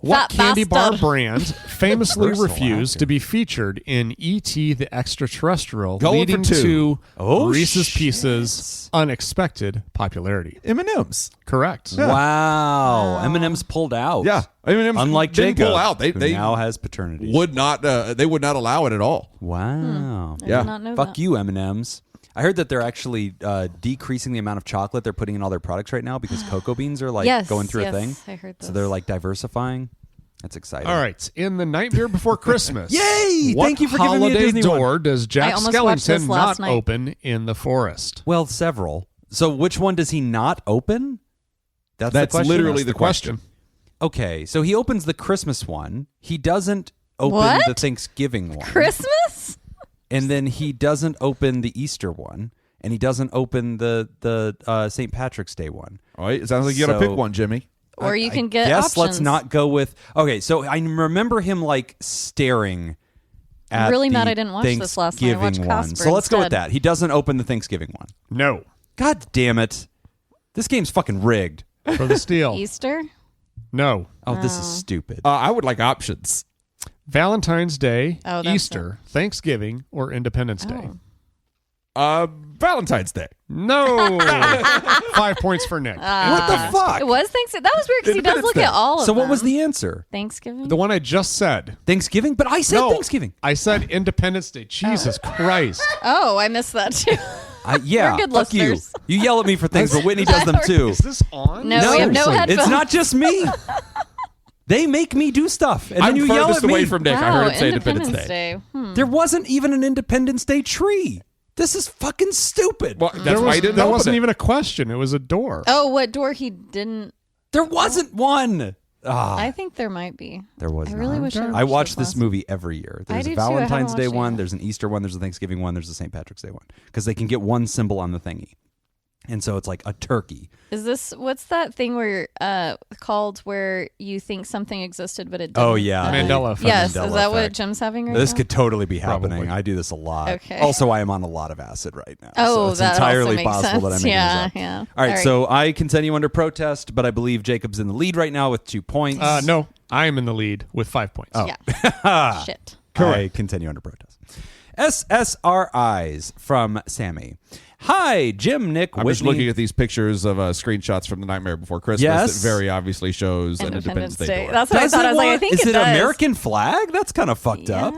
What Fat candy bar bastard. brand famously Versatile refused actor. to be featured in E.T. the Extraterrestrial, Going leading for two. to Oh, Reese's shit. Pieces' unexpected popularity? M&M's. Correct. Wow. Eminem's pulled out. Yeah. M&M's Unlike didn't Jacob, pull out. who They now has paternity. would not. They would not allow it at all. Wow. I Yeah. did not know Fuck that. you, M&M's. I heard that they're actually decreasing the amount of chocolate they're putting in all their products right now because cocoa beans are like Yes, going through yes, a thing. I heard this. So they're like diversifying. That's exciting. All right. In The Nightmare Before Christmas. Yay! What Thank you for giving me a holiday Disney door one. does I Jack almost watched this Skellington last not night. open in the forest? Well, several. So which one does he not open? That's the question? literally That's the question. Okay, so he opens the Christmas one. He doesn't open What? the Thanksgiving one. Christmas? And then he doesn't open the Easter one. And he doesn't open the St. Patrick's Day one. All right. It sounds like you got to So- pick one, Jimmy. Or you can get Yes, options. let's not go with. Okay, so I remember him like staring at I'm really the mad I didn't watch this last night. I watched Thanksgiving one. Casper So let's go with instead. that. He doesn't open the Thanksgiving one. No. God damn it. This game's fucking rigged. For the steal. Easter? No. Oh, this is stupid. I would like options. Valentine's Day, Oh, that's Easter, Thanksgiving, or Independence Day? Oh. Valentine's Day. No. 5 points for Nick. what the fuck? It was Thanksgiving. That was weird because he does look at all of So them. what was the answer? Thanksgiving? The one I just said. Thanksgiving? But I said No, Thanksgiving. I said Independence Day. Jesus Christ. Oh, I missed that too. Yeah, We're good fuck you. listeners. You yell at me for things, but Whitney does them too. Is this on? No, we have no headphones. It's not just me. They make me do stuff, and I'm then you yell furthest at me. away from Nick. I Wow, heard it say Independence Day. There wasn't even an Independence Day tree. This is fucking stupid. Well, that's why he didn't That open wasn't it. even a question. It was a door. Oh, what door he didn't? There wasn't one. I think there might be. There was I really not. wish I watch this last- movie every year. I There's do a too. I haven't Valentine's Day watched it one, yet. there's an Easter one, there's a Thanksgiving one, there's a St. Patrick's Day one. Because they can get one symbol on the thingy. And so it's like a turkey. Is this what's that thing where called where you think something existed but it didn't? Oh, yeah. Mandela effect. Yes, Mandela is that what effect. Jim's having right This now? could totally be happening. Probably. I do this a lot. Okay. Also, I am on a lot of acid right now. Oh, so it's that entirely also makes possible that I'm sense. making Yeah, this up. yeah. All right, All right. so I continue under protest, but I believe Jacob's in the lead right now with 2 points. No, I am in the lead with 5 points. Oh. Yeah. Shit. I continue under protest. SSRIs from Sammy. Hi, Jim, Nick, I'm Whitney. just looking at these pictures of screenshots from The Nightmare Before Christmas Yes. that very obviously shows an Independence Day door. That's what I thought. I was like, I think is it does. American flag? That's kind of fucked up.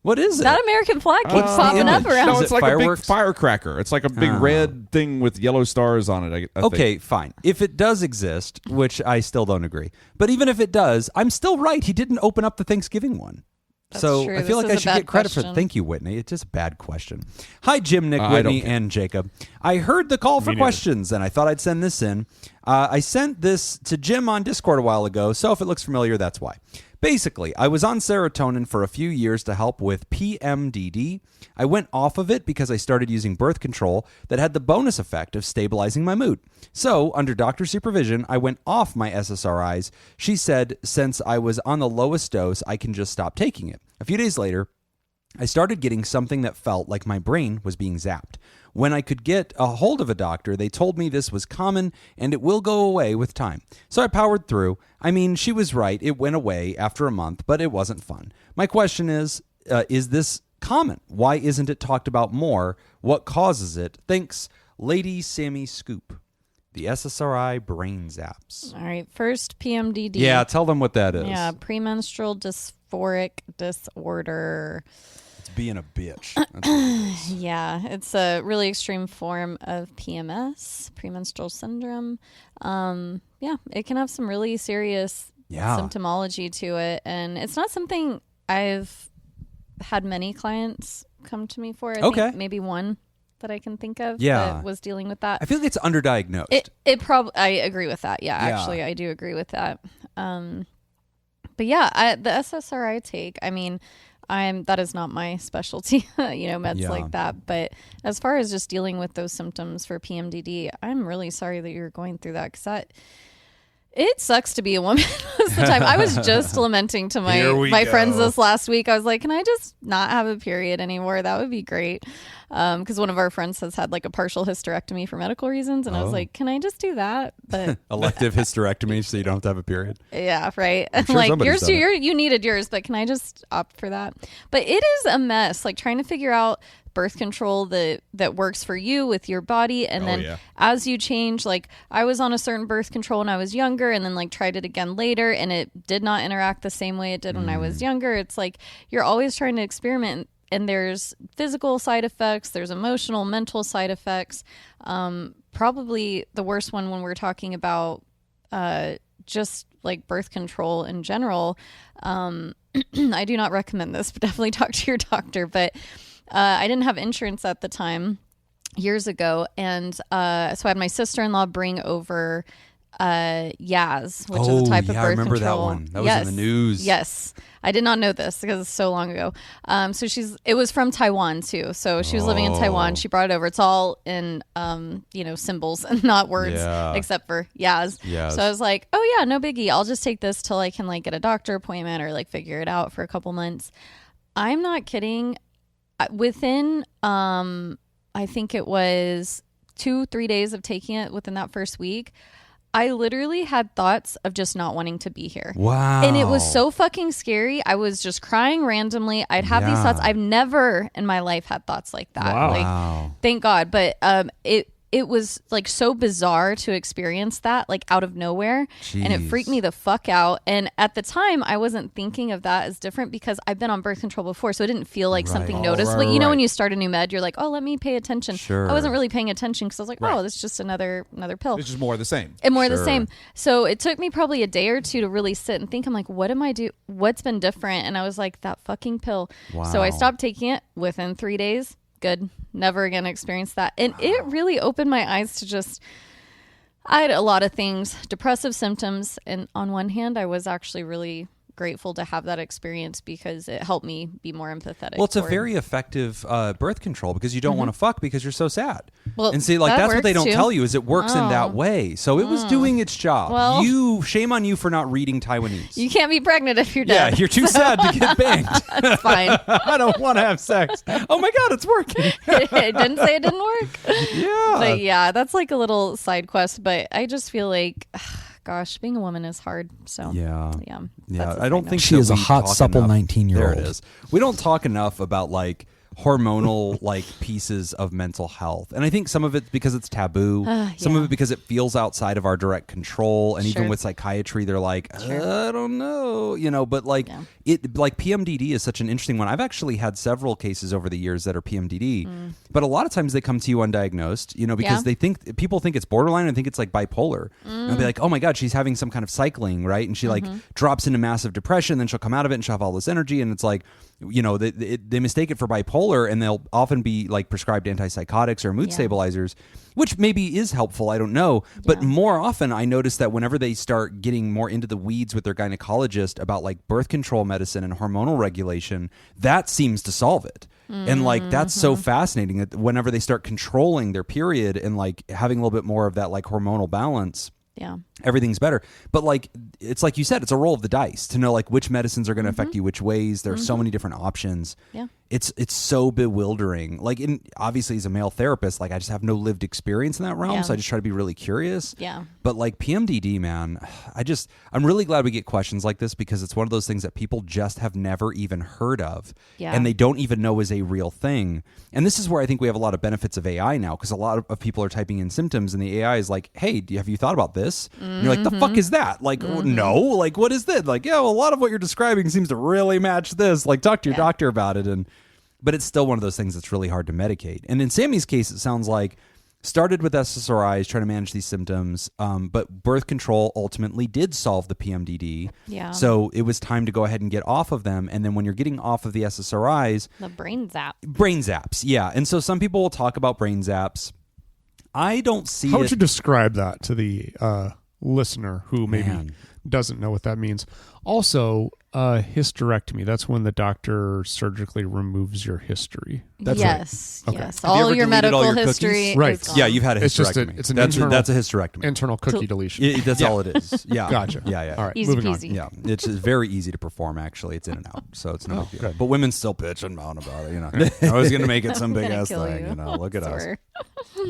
What is it? That American flag keeps popping up around. No, Is it's it like fireworks? a big firecracker. It's like a big red thing with yellow stars on it. I Okay, think. fine. If it does exist, which I still don't agree, but even if it does, I'm still right. He didn't open up the Thanksgiving one. That's So true. I feel This like I is a should bad get credit for question. Thank you, Whitney. It's just a bad question. Hi, Jim, Nick, I don't Whitney, care. and Jacob. I heard the call for neither. questions, and I thought I'd send this in. I sent this to Jim on Discord a while ago, so if it looks familiar, that's why. Basically, I was on serotonin for a few years to help with PMDD. I went off of it because I started using birth control that had the bonus effect of stabilizing my mood. So, under doctor supervision, I went off my SSRIs. She said, since I was on the lowest dose, I can just stop taking it. A few days later, I started getting something that felt like my brain was being zapped. When I could get a hold of a doctor, they told me this was common and it will go away with time. So I powered through. I mean, she was right. It went away after a month, but it wasn't fun. My question is this common? Why isn't it talked about more? What causes it? Thanks, Lady Sammy Scoop. The SSRI brain zaps. All right. First, PMDD. Yeah, tell them what that is. Yeah, premenstrual dysphoric disorder. It's being a bitch. That's what it is. Yeah, it's a really extreme form of PMS, premenstrual syndrome. Yeah, it can have some really serious symptomology to it, and it's not something I've had many clients come to me for. I think maybe one that I can think of that was dealing with that. I feel like it's underdiagnosed. It probably, I agree with that. Yeah, actually, I do agree with that. But yeah, the SSRI I take, I mean, that is not my specialty, meds like that. But as far as just dealing with those symptoms for PMDD, I'm really sorry that you're going through that, because it sucks to be a woman most of the time. I was just lamenting to my friends this last week. I was like, can I just not have a period anymore? That would be great. Because one of our friends has had like a partial hysterectomy for medical reasons. And I was like, can I just do that? But Elective hysterectomy so you don't have to have a period. yeah, right. sure Like somebody's done it. you needed yours, but can I just opt for that? But it is a mess, like trying to figure out birth control that works for you with your body, and then as you change, like I was on a certain birth control when I was younger, and then like tried it again later, and it did not interact the same way it did when I was younger. It's like you're always trying to experiment, and there's physical side effects, there's emotional, mental side effects. Probably the worst one when we're talking about just like birth control in general. I do not recommend this, but definitely talk to your doctor. But I didn't have insurance at the time, years ago, and so I had my sister-in-law bring over Yaz, which is a type of birth I remember control. that one. That was in the news. Yes. I did not know this because it's so long ago. So it was from Taiwan too. So she was living in Taiwan. She brought it over. It's all in, symbols and not words, except for Yaz. So I was like, oh yeah, no biggie. I'll just take this till I can like get a doctor appointment or like figure it out for a couple months. I'm not kidding. Within, I think it was 2-3 days of taking it within that first week, I literally had thoughts of just not wanting to be here. Wow. And it was so fucking scary. I was just crying randomly. I'd have these thoughts. I've never in my life had thoughts like that. Wow. Like, thank God. But it was like so bizarre to experience that like out of nowhere. And it freaked me the fuck out. And at the time I wasn't thinking of that as different because I've been on birth control before, so it didn't feel like something noticeable. You know, when you start a new med, you're like, oh, let me pay attention. Sure. I wasn't really paying attention because I was like, oh, this is just another pill. It's just more of the same. And more of the same. So it took me probably a day or two to really sit and think. I'm like, what am I do? What's been different? And I was like, that fucking pill. Wow. So I stopped taking it within 3 days. Good. Never again experience that. And it really opened my eyes to just, I had a lot of things, depressive symptoms. And on one hand, I was actually really grateful to have that experience because it helped me be more empathetic. Well, it's a very effective birth control because you don't want to fuck because you're so sad. Well, and see, like that's what they don't works, too. tell you is it works in that way. So it was doing its job. Well, shame on you for not reading Taiwanese. You can't be pregnant if you're dead. Yeah, you're too sad to get banged. That's fine. I don't want to have sex. Oh my God, it's working. It didn't say it didn't work. Yeah. But yeah, that's like a little side quest. But I just feel like, gosh, being a woman is hard. So yeah. That's I don't think she that is a we hot, talk supple enough. 19-year-old. There it is. We don't talk enough about like hormonal like pieces of mental health. And I think some of it because it's taboo, some of it because it feels outside of our direct control. And even with psychiatry, they're like, I don't know, but like it, like PMDD is such an interesting one. I've actually had several cases over the years that are PMDD, but a lot of times they come to you undiagnosed, because people think it's borderline and think it's like bipolar. And they'll be like, oh my God, she's having some kind of cycling, right? And she like drops into massive depression, then she'll come out of it and she'll have all this energy. And it's like, they mistake it for bipolar, and they'll often be like prescribed antipsychotics or mood stabilizers, which maybe is helpful. I don't know. But more often I notice that whenever they start getting more into the weeds with their gynecologist about like birth control medicine and hormonal regulation, that seems to solve it. And like, that's so fascinating that whenever they start controlling their period and like having a little bit more of that like hormonal balance, everything's better. But like, it's like you said, it's a roll of the dice to know like which medicines are going to affect you which ways. There are so many different options. It's so bewildering. Like, obviously as a male therapist, like I just have no lived experience in that realm, so I just try to be really curious. But like PMDD, man, I'm really glad we get questions like this, because it's one of those things that people just have never even heard of, and they don't even know is a real thing. And this is where I think we have a lot of benefits of AI now, because a lot of people are typing in symptoms, and the AI is like, hey, have you thought about this? And you're like, the fuck is that? Like, no, like, what is this? Like, well, a lot of what you're describing seems to really match this. Like, talk to your doctor about it. But it's still one of those things that's really hard to medicate. And in Sammy's case, it sounds like started with SSRIs, trying to manage these symptoms, but birth control ultimately did solve the PMDD. So it was time to go ahead and get off of them. And then when you're getting off of the SSRIs... The brain zaps, yeah. And so some people will talk about brain zaps. I don't see How would you describe that to the listener who maybe doesn't know what that means? Also, hysterectomy. That's when the doctor surgically removes your history. That's yes. right. Okay. Yes. All your medical history. Right. Yeah, you've had a It's hysterectomy. just that's a hysterectomy. Internal cookie deletion. That's all it is. Yeah. Gotcha. Yeah. All right. Easy moving peasy. on. Yeah, it's very easy to perform. Actually, it's in and out, so it's no big deal. But women still bitch and moan about it. I was going to make it some big ass thing. Look at us.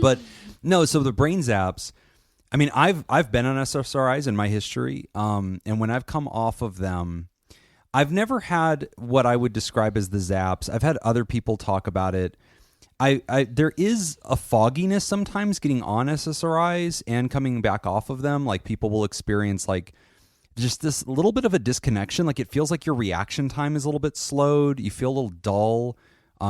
But no, so the brain zaps. I mean, I've been on SSRIs in my history, and when I've come off of them, I've never had what I would describe as the zaps. I've had other people talk about it. There is a fogginess sometimes getting on SSRIs and coming back off of them. Like, people will experience like just this little bit of a disconnection. Like, it feels like your reaction time is a little bit slowed. You feel a little dull.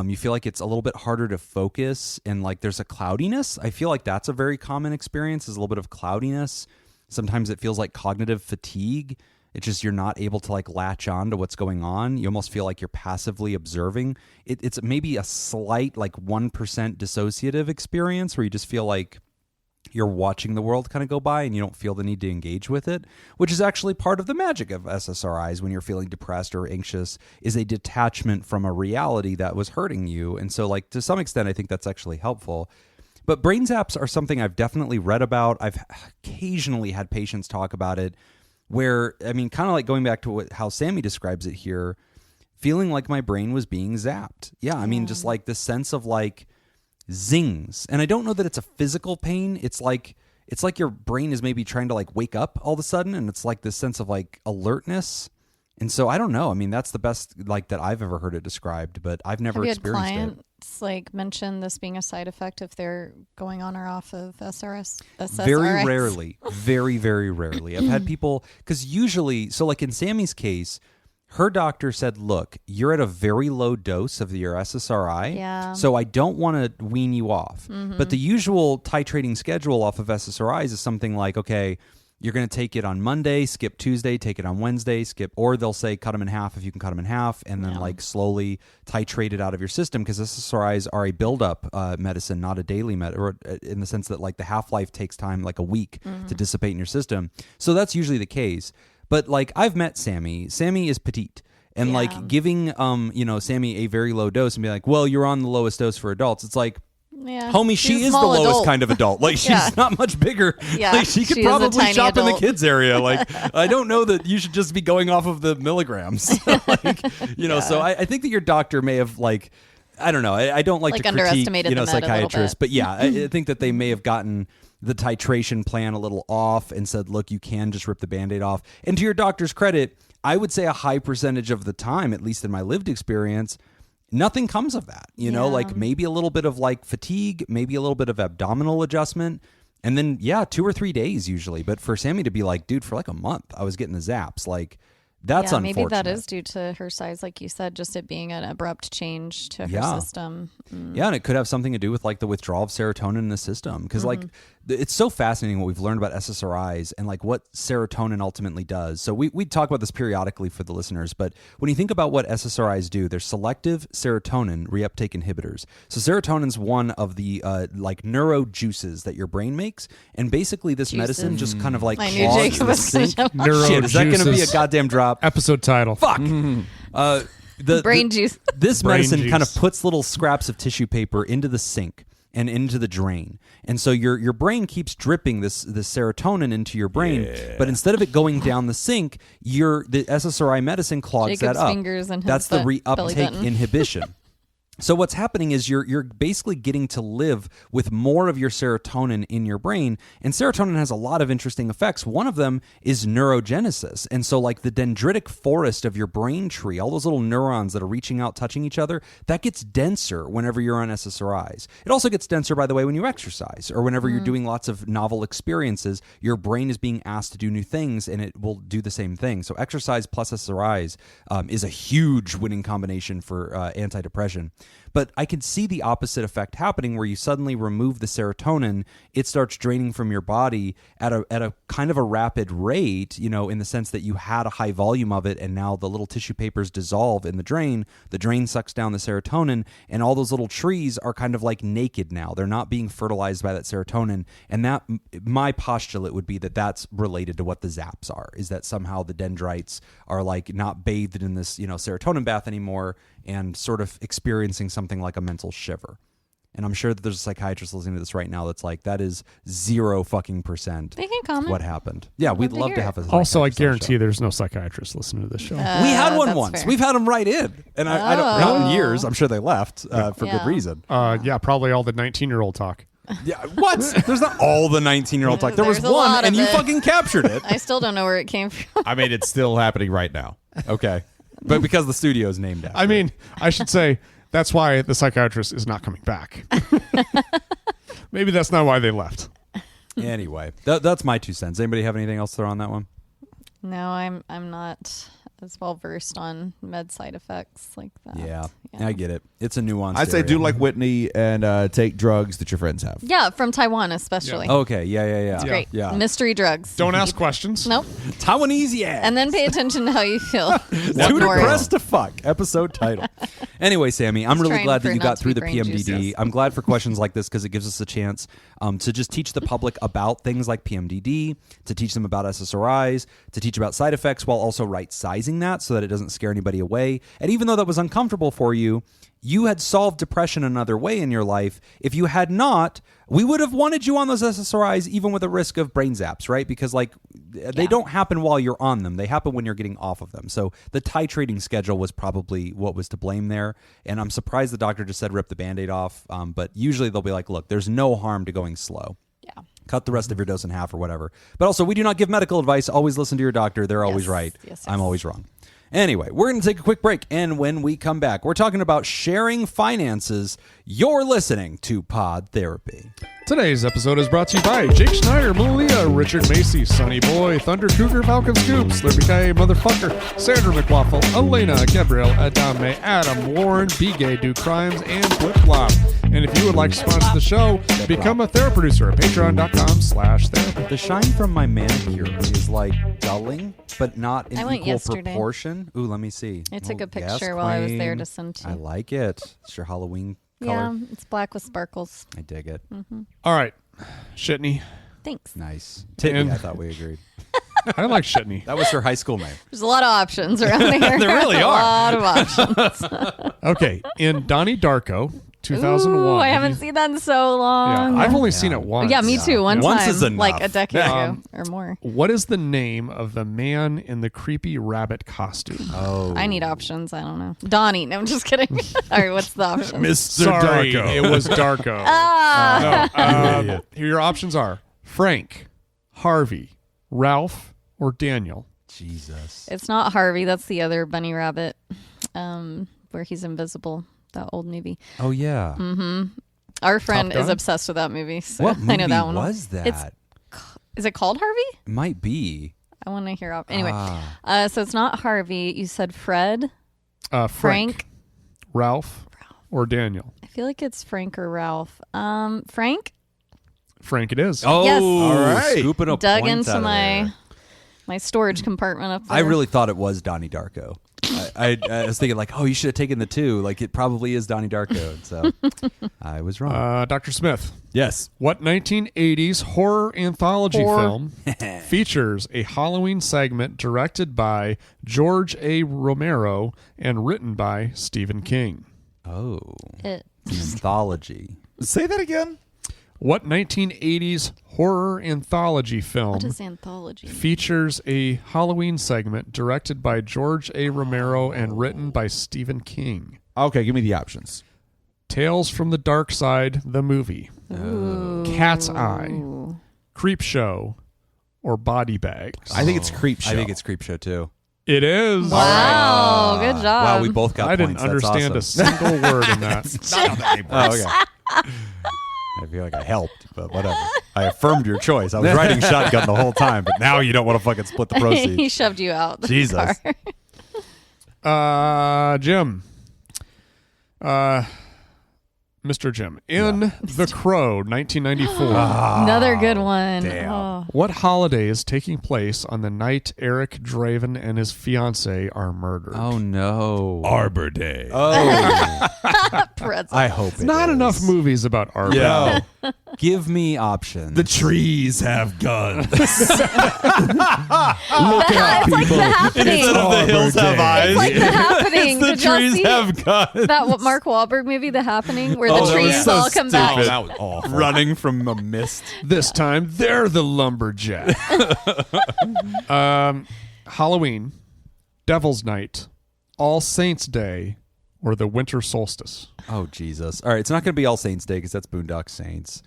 You feel like it's a little bit harder to focus, and like there's a cloudiness. I feel like that's a very common experience, is a little bit of cloudiness. Sometimes it feels like cognitive fatigue. It's just you're not able to like latch on to what's going on. You almost feel like you're passively observing. It's maybe a slight like 1% dissociative experience where you just feel like you're watching the world kind of go by and you don't feel the need to engage with it, which is actually part of the magic of SSRIs when you're feeling depressed or anxious, is a detachment from a reality that was hurting you. And so like to some extent, I think that's actually helpful. But brain zaps are something I've definitely read about. I've occasionally had patients talk about it where, I mean, kind of like going back to how Sammy describes it here, feeling like my brain was being zapped. Yeah, I mean, just like this sense of like zings. And I don't know that it's a physical pain. It's like your brain is maybe trying to like wake up all of a sudden, and it's like this sense of like alertness. And so I don't know. I mean, that's the best like that I've ever heard it described, but I've never experienced it. Clients like mention this being a side effect if they're going on or off of SSRIs? Very rarely. Very, very rarely. I've had people, because usually, so like in Sammy's case, her doctor said, look, you're at a very low dose of your SSRI, so I don't want to wean you off. But the usual titrating schedule off of SSRIs is something like, okay, you're going to take it on Monday, skip Tuesday, take it on Wednesday, skip, or they'll say cut them in half if you can cut them in half, and then like slowly titrate it out of your system, because SSRIs are a buildup medicine, not a daily or in the sense that like the half-life takes time, like a week to dissipate in your system. So that's usually the case. But like I've met Sammy. Sammy is petite. And like giving Sammy a very low dose and be like, well, you're on the lowest dose for adults. It's like, homie, she is the lowest kind of adult. Like, she's not much bigger. Like, she could probably shop in the kids area. Like, I don't know that you should just be going off of the milligrams. Like, so I think that your doctor may have like, I don't know. I don't like to critique, psychiatrists, but I think that they may have gotten the titration plan a little off and said, look, you can just rip the Band-Aid off. And to your doctor's credit, I would say a high percentage of the time, at least in my lived experience, nothing comes of that. You know, like maybe a little bit of like fatigue, maybe a little bit of abdominal adjustment. And then, 2 or 3 days usually. But for Sammy to be like, dude, for like a month, I was getting the zaps. Like, that's unfortunate. Maybe that is due to her size, like you said, just it being an abrupt change to her system. Yeah, and it could have something to do with like the withdrawal of serotonin in the system. Because like it's so fascinating what we've learned about SSRIs and like what serotonin ultimately does. So we talk about this periodically for the listeners, but when you think about what SSRIs do, they're selective serotonin reuptake inhibitors. So serotonin's one of the like neuro juices that your brain makes, and basically this medicine just kind of like clogs the sink. Shit, is that going to be a goddamn drop? Episode title. Fuck. Brain juice. This Brain medicine juice. kind of puts little scraps of tissue paper into the sink and into the drain. And so your brain keeps dripping this serotonin into your brain, but instead of it going down the sink, the SSRI medicine clogs Jacob's that up. fingers and his That's the belly reuptake button. inhibition. So what's happening is you're basically getting to live with more of your serotonin in your brain, and serotonin has a lot of interesting effects. One of them is neurogenesis. And so like the dendritic forest of your brain tree, all those little neurons that are reaching out, touching each other, that gets denser whenever you're on SSRIs. It also gets denser, by the way, when you exercise or whenever you're doing lots of novel experiences. Your brain is being asked to do new things, and it will do the same thing. So exercise plus SSRIs is a huge winning combination for antidepressant. But I can see the opposite effect happening where you suddenly remove the serotonin, it starts draining from your body at a kind of a rapid rate, you know, in the sense that you had a high volume of it and now the little tissue papers dissolve in the drain sucks down the serotonin, and all those little trees are kind of like naked now. They're not being fertilized by that serotonin, and that my postulate would be that that's related to what the zaps are, is that somehow the dendrites are like not bathed in this, you know, serotonin bath anymore and sort of experiencing something like a mental shiver. And I'm sure that there's a psychiatrist listening to this right now that's like, that is 0% They can comment. what happened. Yeah, we'd love to have a Also, I psychiatrist on the guarantee show. there's no psychiatrist listening to this show. We had one that's once. fair. We've had them right in. And I don't know in years. I'm sure they left for good Yeah. reason. Yeah, probably all the 19-year-old talk. Yeah, what? There's not all the 19-year-old talk. There was There's a one, lot and of you it. fucking captured it. I still don't know where it came from. I mean, it's still happening right now. Okay. But because the studio is named after I mean, I should say that's why the psychiatrist is not coming back. Maybe that's not why they left. it. Anyway, that's my 2 cents. Anybody have anything else to throw on that one? No, I'm not as well versed on med side effects like that. Yeah, I get it. It's a nuanced I'd say area. do like Whitney and take drugs that your friends have. Yeah, from Taiwan especially. Okay, yeah. Great. Yeah. Mystery drugs. Don't ask questions. Nope. Taiwanese, yeah. And then pay attention to how you feel. Too Ignore it. depressed to fuck. Episode title. Anyway, Sammy, I'm really trying glad for that it you not got to through be the brain PMDD. juices. I'm glad for questions like this because it gives us a chance to just teach the public about things like PMDD, to teach them about SSRIs, to teach about side effects while also right-sizing that so that it doesn't scare anybody away. And even though that was uncomfortable for you, you had solved depression another way in your life. If you had not, we would have wanted you on those SSRIs even with a risk of brain zaps, right? Because like they don't happen while you're on them. They happen when you're getting off of them. So the titrating schedule was probably what was to blame there. And I'm surprised the doctor just said rip the Band-Aid off. But usually they'll be like, look, there's no harm to going slow. Yeah. Cut the rest of your dose in half or whatever. But also, we do not give medical advice. Always listen to your doctor. They're always right. Yes. I'm always wrong. Anyway, we're going to take a quick break, and when we come back, we're talking about sharing finances. You're listening to Pod Therapy. Today's episode is brought to you by Jake Schneider, Malia, Richard Macy, Sonny Boy, Thunder Cougar, Falcon Scoop, Slurpee K, Motherfucker, Sandra McWaffle, Elena, Gabrielle, Adame, Adam, Warren, B Gay, Do Crimes, and Flip Flop. And if you would like to sponsor the show, become a therapy producer at patreon.com/therapy. The shine from my manicure is like dulling, but not in I went equal yesterday. proportion. Ooh, let me see. I took Oh, a picture yes, while I was there queen. to send to I you. like it. It's your Halloween color. Yeah, it's black with sparkles. I dig it. All right, Shitney. Thanks. Nice. Titty, And- I thought we agreed. I like Shitney. That was her high school name. There's a lot of options around here. There really A are. lot of options. Okay, in Donnie Darko, 2001. Ooh, I haven't seen that in so long. Yeah, I've only seen it once. Yeah, me too. One Once time, is enough. like a decade ago or more. What is the name of the man in the creepy rabbit costume? Oh. I need options. I don't know. Donnie. No, I'm just kidding. All right, what's the option? Mr. Sorry, Darko. it was Darko. No, here your options are Frank, Harvey, Ralph, or Daniel. Jesus. It's not Harvey. That's the other bunny rabbit, where he's invisible. that old movie. Oh yeah. Our friend Top Gun? is obsessed with that movie. So What movie I know that one. was that? Is it called Harvey? It might be. I want to hear out. Anyway, so it's not Harvey. You said Fred, Frank, Ralph, or Daniel. I feel like it's Frank or Ralph. Frank? Frank it is. Oh, Yes. All right. Scooping up Dug points into out of there. my storage compartment up there. I really thought it was Donnie Darko. I was thinking like, oh, you should have taken the 2. Like it probably is Donnie Darko. And so I was wrong. Dr. Smith, Yes. what 1980s horror anthology film features a Halloween segment directed by George A. Romero and written by Stephen King? Oh, It. anthology. Say that again. What 1980s horror anthology film What is anthology? features a Halloween segment directed by George A. Romero and written by Stephen King? Okay, give me the options. Tales from the Dark Side, the movie. Cat's Eye, Creep Show, or Body Bags? I think it's Creep Show. I think it's Creepshow too. It is. Wow, good job. Wow, we both got I didn't points. That's understand awesome. a single word in that. Not how that name works. Oh, okay. I feel like I helped, but whatever. I affirmed your choice. I was riding shotgun the whole time, but now you don't want to fucking split the he proceeds. shoved you out. The Jesus. car. Jim. Mr. Jim. In The Crow, 1994. Another good one. damn. Oh. What holiday is taking place on the night Eric Draven and his fiancee are murdered? Oh no. Arbor Day. Oh. Pretzel. I hope it's Not enough movies about Arbor. Yeah. Give me options. The trees have guns. Look It's out, like people. The Happening. Instead of the hills have It's like The Happening. the Did y'all trees see have guns. that Mark Wahlberg movie, The Happening, where the Oh, that was trees so all come back? Oh, that was awful. Running from a mist. This time, they're the lumberjack. Halloween, Devil's Night, All Saints Day, or the winter solstice? Oh, Jesus. All right, it's not going to be All Saints Day because that's Boondock Saints.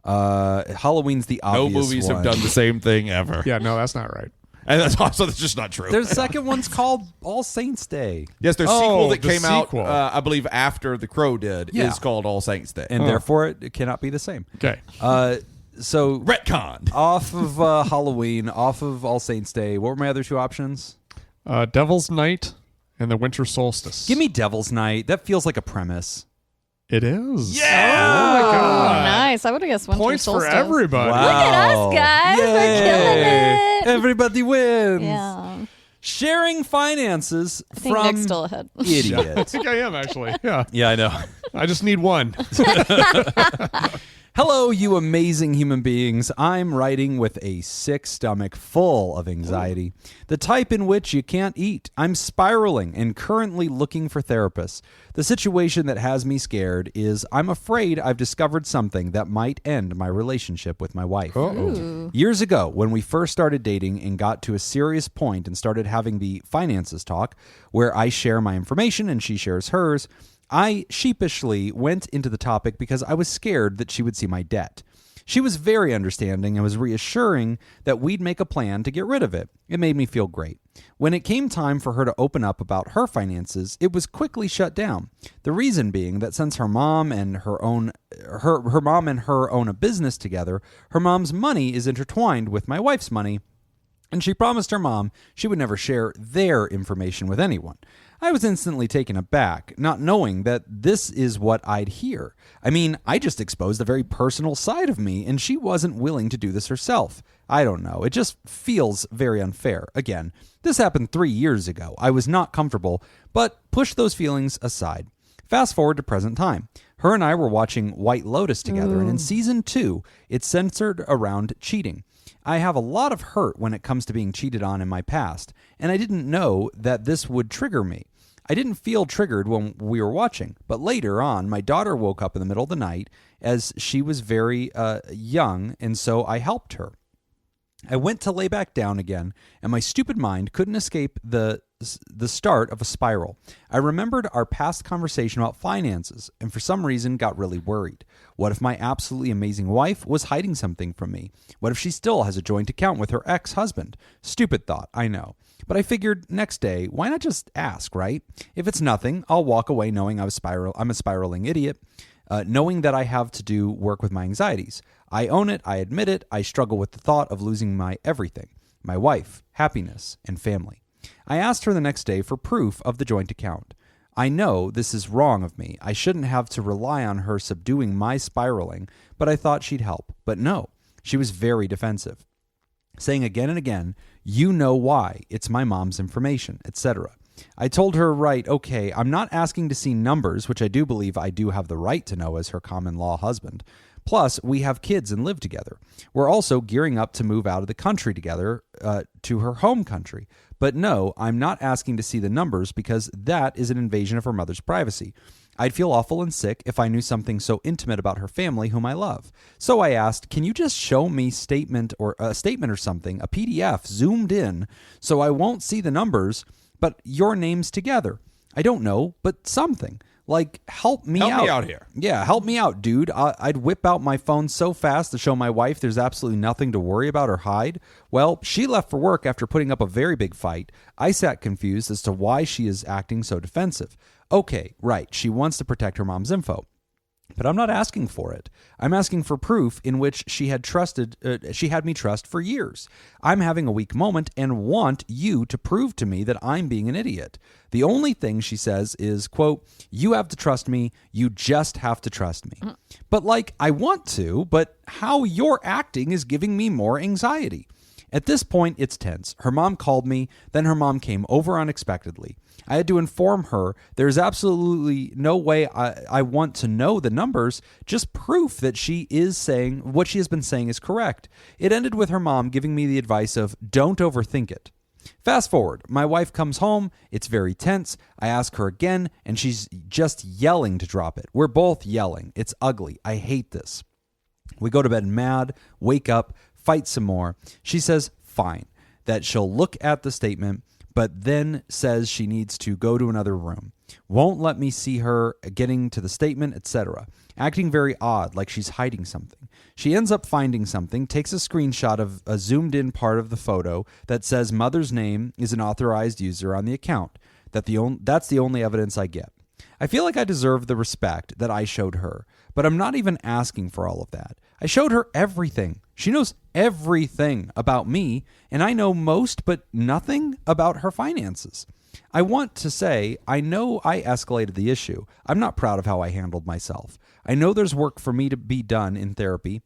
Halloween's the No obvious movies one. have done the same thing ever. Yeah, no, that's not right. And that's also that's just not true. Their second one's called All Saints Day. Yes, their Oh, sequel that the came sequel. out, I believe, after The Crow did, Yeah. is called All Saints Day. And therefore, it cannot be the same. Okay. So, retconned. off of Halloween, off of All Saints Day, what were my other 2 options? Devil's Night and the winter solstice. Give me Devil's Night. That feels like a premise. It is. Yeah. Oh, nice. I would have guessed winter Points solstice. for everybody. Wow. Look at us, guys. We're killing it. Everybody wins. Yeah. Sharing finances I think from Nick's still ahead. I idiot. think I am, actually. Yeah. Yeah, I know. I just need one. Hello, you amazing human beings. I'm writing with a sick stomach full of anxiety, the type in which you can't eat. I'm spiraling and currently looking for therapists. The situation that has me scared is I'm afraid I've discovered something that might end my relationship with my wife. Years ago, when we first started dating and got to a serious point and started having the finances talk, where I share my information and she shares hers, I sheepishly went into the topic because I was scared that she would see my debt. She was very understanding and was reassuring that we'd make a plan to get rid of it. It made me feel great. When it came time for her to open up about her finances, it was quickly shut down. The reason being that since her mom and her own a business together, her mom's money is intertwined with my wife's money, and she promised her mom she would never share their information with anyone. I was instantly taken aback, not knowing that this is what I'd hear. I mean, I just exposed a very personal side of me, and she wasn't willing to do this herself. I don't know. It just feels very unfair. Again, this happened 3 years ago. I was not comfortable, but pushed those feelings aside. Fast forward to present time. Her and I were watching White Lotus together, and in season 2, it's centered around cheating. I have a lot of hurt when it comes to being cheated on in my past, and I didn't know that this would trigger me. I didn't feel triggered when we were watching, but later on, my daughter woke up in the middle of the night as she was very young, and so I helped her. I went to lay back down again, and my stupid mind couldn't escape the start of a spiral. I remembered our past conversation about finances, and for some reason got really worried. What if my absolutely amazing wife was hiding something from me? What if she still has a joint account with her ex-husband? Stupid thought, I know. But I figured next day, why not just ask, right? If it's nothing, I'll walk away knowing I'm a spiraling idiot, knowing that I have to do work with my anxieties. I own it. I admit it. I struggle with the thought of losing my everything, my wife, happiness, and family. I asked her the next day for proof of the joint account. I know this is wrong of me. I shouldn't have to rely on her subduing my spiraling, but I thought she'd help. But no, she was very defensive, saying again and again, you know why, it's my mom's information, etc. I told her, right, okay, I'm not asking to see numbers, which I do believe I do have the right to know as her common law husband. Plus, we have kids and live together. We're also gearing up to move out of the country together to her home country. But no, I'm not asking to see the numbers because that is an invasion of her mother's privacy. I'd feel awful and sick if I knew something so intimate about her family whom I love. So I asked, can you just show me a statement or something, a PDF zoomed in, so I won't see the numbers, but your names together? I don't know, but something. Like, help me out. Help me out here. Yeah, help me out, dude. I'd whip out my phone so fast to show my wife there's absolutely nothing to worry about or hide. Well, she left for work after putting up a very big fight. I sat confused as to why she is acting so defensive. Okay, right, she wants to protect her mom's info. But I'm not asking for it. I'm asking for proof in which she had me trust for years. I'm having a weak moment and want you to prove to me that I'm being an idiot. The only thing she says is, quote, you have to trust me. You just have to trust me. But like, I want to, but how you're acting is giving me more anxiety. At this point, it's tense. Her mom called me, then her mom came over unexpectedly. I had to inform her there's absolutely no way I want to know the numbers, just proof that she is saying what she has been saying is correct. It ended with her mom giving me the advice of don't overthink it. Fast forward, my wife comes home, it's very tense, I ask her again, and she's just yelling to drop it. We're both yelling. It's ugly. I hate this. We go to bed mad, wake up, fight some more. She says, fine, that she'll look at the statement, but then says she needs to go to another room. Won't let me see her getting to the statement, etc. Acting very odd, like she's hiding something. She ends up finding something, takes a screenshot of a zoomed-in part of the photo that says mother's name is an authorized user on the account. That's the only evidence I get. I feel like I deserve the respect that I showed her, but I'm not even asking for all of that. I showed her everything. She knows everything about me, and I know most but nothing about her finances. I want to say, I know I escalated the issue. I'm not proud of how I handled myself. I know there's work for me to be done in therapy,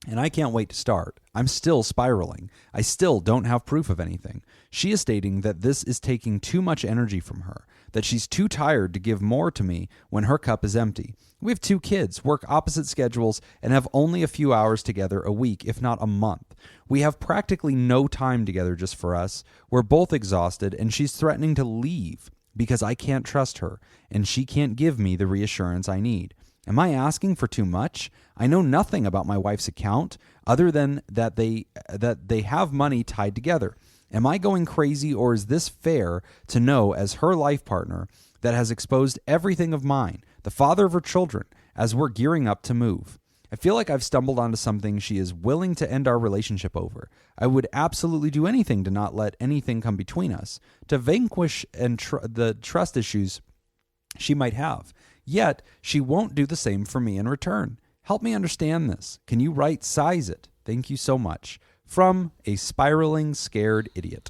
and I can't wait to start. I'm still spiraling. I still don't have proof of anything. She is stating that this is taking too much energy from her, that she's too tired to give more to me when her cup is empty. We have 2 kids, work opposite schedules, and have only a few hours together a week, if not a month. We have practically no time together just for us. We're both exhausted, and she's threatening to leave because I can't trust her, and she can't give me the reassurance I need. Am I asking for too much? I know nothing about my wife's account other than that they have money tied together. Am I going crazy, or is this fair to know as her life partner that has exposed everything of mine, the father of her children, as we're gearing up to move? I feel like I've stumbled onto something she is willing to end our relationship over. I would absolutely do anything to not let anything come between us, to vanquish the trust issues she might have. Yet, she won't do the same for me in return. Help me understand this. Can you right-size it? Thank you so much. From a spiraling, scared idiot.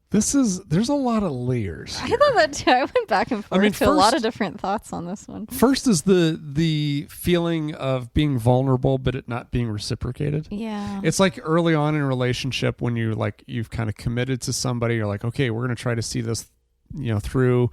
There's a lot of layers here. I thought that too. I went back and forth to a lot of different thoughts on this one. First is the feeling of being vulnerable, but it not being reciprocated. Yeah. It's like early on in a relationship when you've kind of committed to somebody. You're like, okay, we're going to try to see this, through.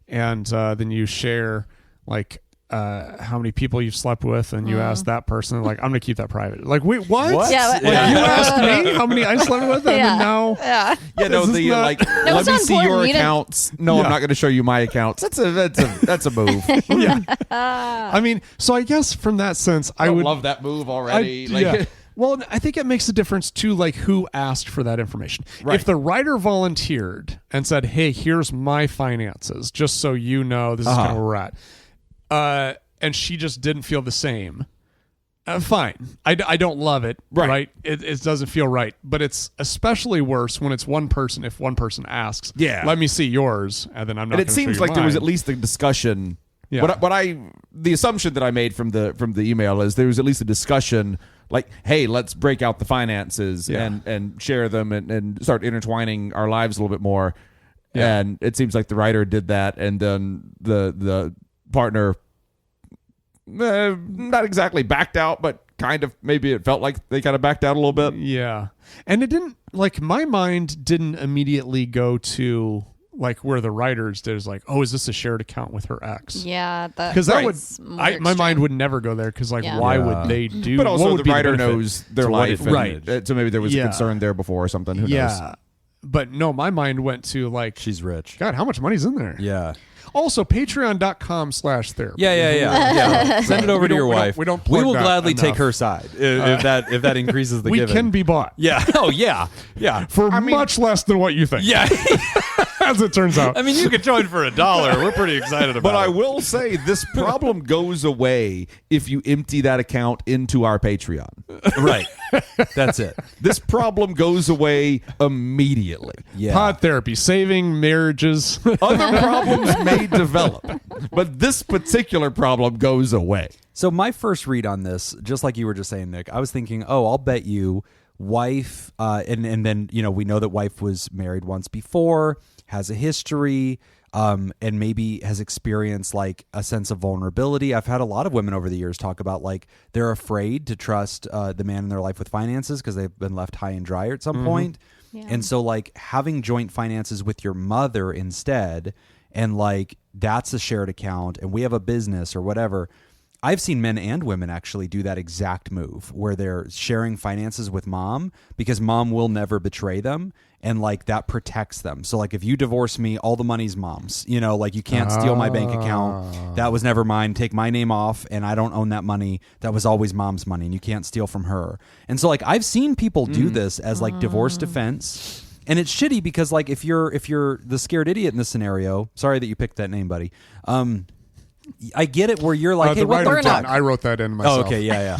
And then you share like how many people you've slept with, and you ask that person, like, I'm going to keep that private. Like, wait, what? Yeah, like, you asked me how many I slept with, and then now... Yeah, no, let me see your accounts. No, I'm not going to show you my accounts. That's a move. Yeah. I mean, so I guess from that sense, I would love that move already. Yeah. Well, I think it makes a difference, too, like who asked for that information. Right. If the writer volunteered and said, hey, here's my finances, just so you know this is kind of where we're at, and she just didn't feel the same, fine. I don't love it. Right. It doesn't feel right. But it's especially worse when it's one person. If one person asks, let me see yours, and then I'm not. And it seems like there was at least a discussion. Yeah. The assumption that I made from the email is there was at least a discussion. Like, hey, let's break out the finances and share them and start intertwining our lives a little bit more. Yeah. And it seems like the writer did that, and then the partner not exactly backed out, but kind of maybe it felt like they kind of backed out a little bit. Yeah. And it didn't, like, my mind didn't immediately go to like where the writers did, is like, oh, is this a shared account with her ex? Yeah, because that would my mind would never go there, because like why would they do? But also the writer knows their life, right? So maybe there was a concern there before or something. Who knows? But no, my mind went to like, she's rich. God, how much money's in there? Yeah. Also, patreon.com/therapy. Yeah. Send it over to your wife. We will gladly take her side if that increases the we giving. We can be bought. Yeah. Oh, yeah. Yeah. For much less than what you think. Yeah. As it turns out. I mean, you could join for $1. We're pretty excited about it. But I will say this problem goes away if you empty that account into our Patreon. Right. That's it. This problem goes away immediately. Yeah. Pod therapy, saving marriages. Other problems may develop, but this particular problem goes away. So my first read on this, just like you were just saying, Nick, I was thinking, I'll bet you wife, and then, we know that wife was married once before, has a history, and maybe has experienced like a sense of vulnerability. I've had a lot of women over the years talk about like they're afraid to trust the man in their life with finances because they've been left high and dry at some point. Yeah. And so like having joint finances with your mother instead, and like that's a shared account and we have a business or whatever. I've seen men and women actually do that exact move where they're sharing finances with mom because mom will never betray them, and like that protects them. So like if you divorce me, all the money's mom's, like you can't steal my bank account. That was never mine. Take my name off and I don't own that money. That was always mom's money and you can't steal from her. And so like I've seen people do this as like divorce defense. And it's shitty because like if you're the scared idiot in this scenario, sorry that you picked that name, buddy. I get it where you're like, hey, what the fuck? I wrote that in myself. Oh, okay, yeah.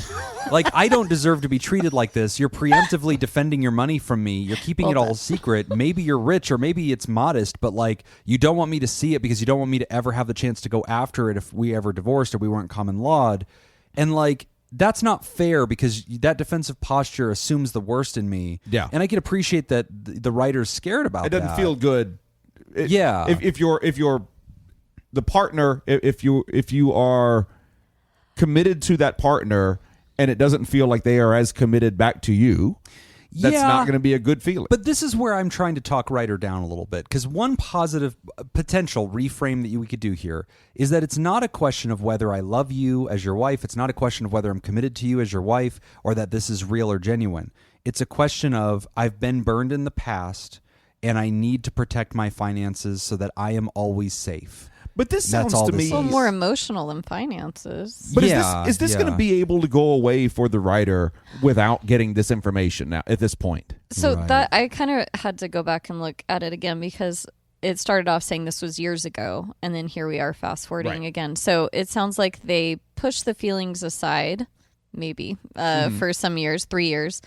Like, I don't deserve to be treated like this. You're preemptively defending your money from me. You're keeping it all secret. Maybe you're rich or maybe it's modest, but like, you don't want me to see it because you don't want me to ever have the chance to go after it if we ever divorced or we weren't common lawed. And like, that's not fair because that defensive posture assumes the worst in me. Yeah. And I can appreciate that the writer's scared about that. It doesn't feel good. Yeah. If you're the partner, if you are committed to that partner and it doesn't feel like they are as committed back to you, that's not going to be a good feeling. But this is where I'm trying to talk writer down a little bit, because one positive potential reframe that we could do here is that it's not a question of whether I love you as your wife. It's not a question of whether I'm committed to you as your wife or that this is real or genuine. It's a question of I've been burned in the past and I need to protect my finances so that I am always safe. But this sounds to me more emotional than finances. But is this going to be able to go away for the writer without getting this information now at this point? So that I kind of had to go back and look at it again because it started off saying this was years ago, and then here we are fast forwarding again. So it sounds like they pushed the feelings aside, maybe for some years, 3 years.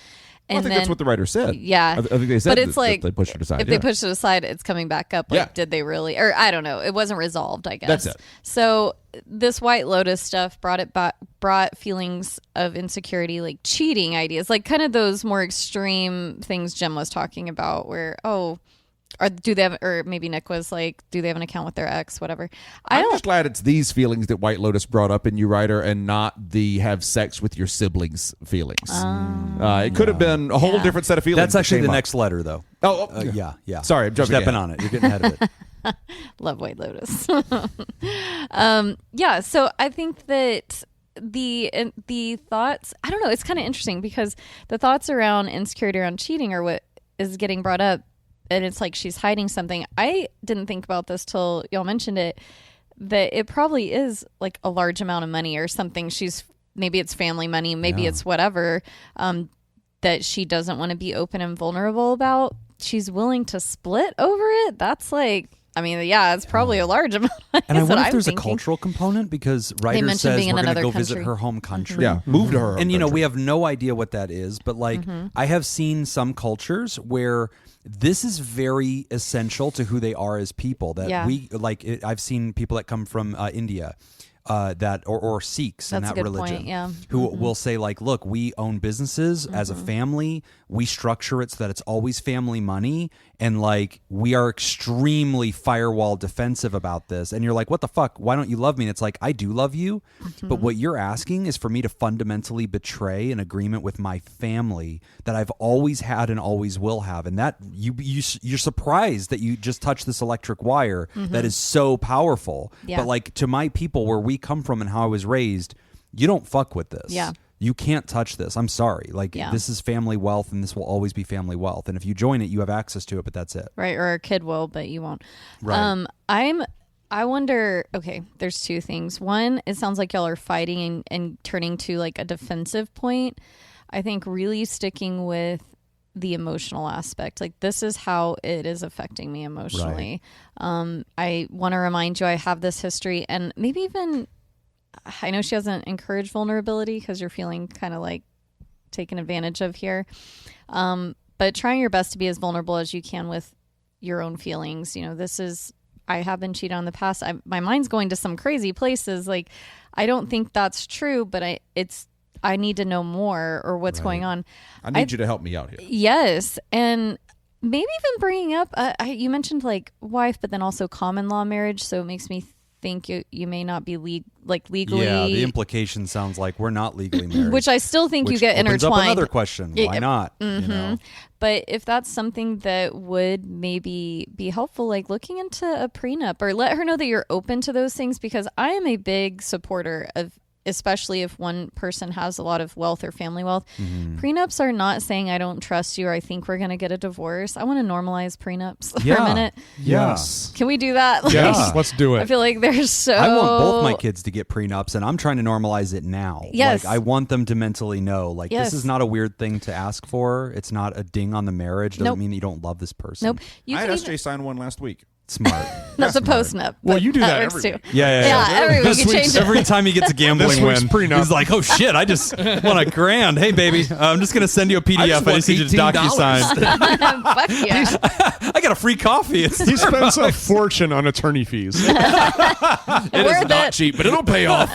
I think that's what the writer said. Yeah. I think they said but it's like, they pushed it aside. If they pushed it aside, it's coming back up. Like, did they really? Or I don't know. It wasn't resolved, I guess. That's it. So this White Lotus stuff brought feelings of insecurity, like cheating ideas, like kind of those more extreme things Jem was talking about where, or do they have, or maybe Nick was like, do they have an account with their ex, whatever. I'm just glad it's these feelings that White Lotus brought up in you, writer, and not the have sex with your siblings feelings. It could have been a whole different set of feelings. That's actually the next letter, though. Yeah. Sorry, I'm jumping stepping on it. You're getting ahead of it. Love White Lotus. So I think that the thoughts, I don't know, it's kind of interesting because the thoughts around insecurity around cheating are what is getting brought up. And it's like she's hiding something. I didn't think about this till y'all mentioned it, that it probably is like a large amount of money or something. Maybe it's family money, maybe it's whatever, that she doesn't want to be open and vulnerable about. She's willing to split over it. That's like, I mean, yeah, it's probably a large amount. And I wonder if I'm there's thinking. a cultural component because Ryder mentioned says being in we're going to another go visit country. her home country. Yeah, move to her. And, we have no idea what that is. But, like, I have seen some cultures where this is very essential to who they are as people. That we, like, I've seen people that come from India. That or Sikhs in That's that a good religion, point, yeah. who will say like, look, we own businesses as a family. We structure it so that it's always family money, and like we are extremely firewall defensive about this. And you're like, what the fuck? Why don't you love me? And it's like, I do love you, but what you're asking is for me to fundamentally betray an agreement with my family that I've always had and always will have. And that you're surprised that you just touched this electric wire that is so powerful. Yeah. But like to my people where we come from and how I was raised, you don't fuck with this. Yeah. You can't touch this. I'm sorry. Like this is family wealth and this will always be family wealth. And if you join it, you have access to it, but that's it. Right. Or a kid will, but you won't. Right. I wonder, okay, there's two things. One, it sounds like y'all are fighting and turning to like a defensive point. I think really sticking with the emotional aspect. Like this is how it is affecting me emotionally. Right. I want to remind you, I have this history, and maybe even, I know she doesn't encourage vulnerability because you're feeling kind of like taken advantage of here. But trying your best to be as vulnerable as you can with your own feelings. I have been cheated on in the past. My mind's going to some crazy places. Like, I don't think that's true, but I need to know more or what's going on. I need you to help me out here. Yes. And maybe even bringing up, you mentioned like wife, but then also common law marriage. So it makes me think you may not be legally. Yeah, the implication sounds like we're not legally married. Which I still think you get opens intertwined. Up another question. Why not? But if that's something that would maybe be helpful, like looking into a prenup, or let her know that you're open to those things, because I am a big supporter of, especially if one person has a lot of wealth or family wealth. Prenups are not saying I don't trust you or I think we're going to get a divorce. I want to normalize prenups for a minute. Yes. Can we do that? Like, Yes, let's do it. I feel like there's so... I want both my kids to get prenups, and I'm trying to normalize it now. Yes. Like, I want them to mentally know, like, this is not a weird thing to ask for. It's not a ding on the marriage. Doesn't mean you don't love this person. Nope. I had SJ sign one last week. Smart. That's a post-nup. Well, you do that works every too. week. Yeah. Every week you change it. Every time he gets a gambling This week's win, prenup. he's like, oh shit, I just won $1,000. Hey, baby, I'm just going to send you a PDF. I just need you to DocuSign. Fuck yeah. I got a free coffee. It's He spends a fortune on attorney fees. It is not cheap, but it'll pay off.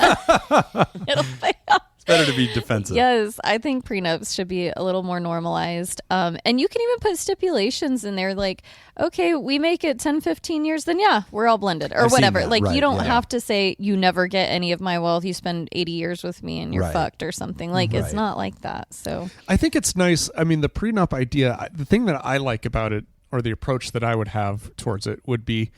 It'll pay off. better to be defensive. Yes, I think prenups should be a little more normalized. And you can even put stipulations in there like, okay, we make it 10, 15 years, then yeah, we're all blended or I've seen whatever. that. Like Right, you don't yeah. have to say you never get any of my wealth. You spend 80 years with me and you're Right. fucked or something. Like it's Right. not like that. So I think it's nice. I mean, the prenup idea, the thing that I like about it, or the approach that I would have towards it, would be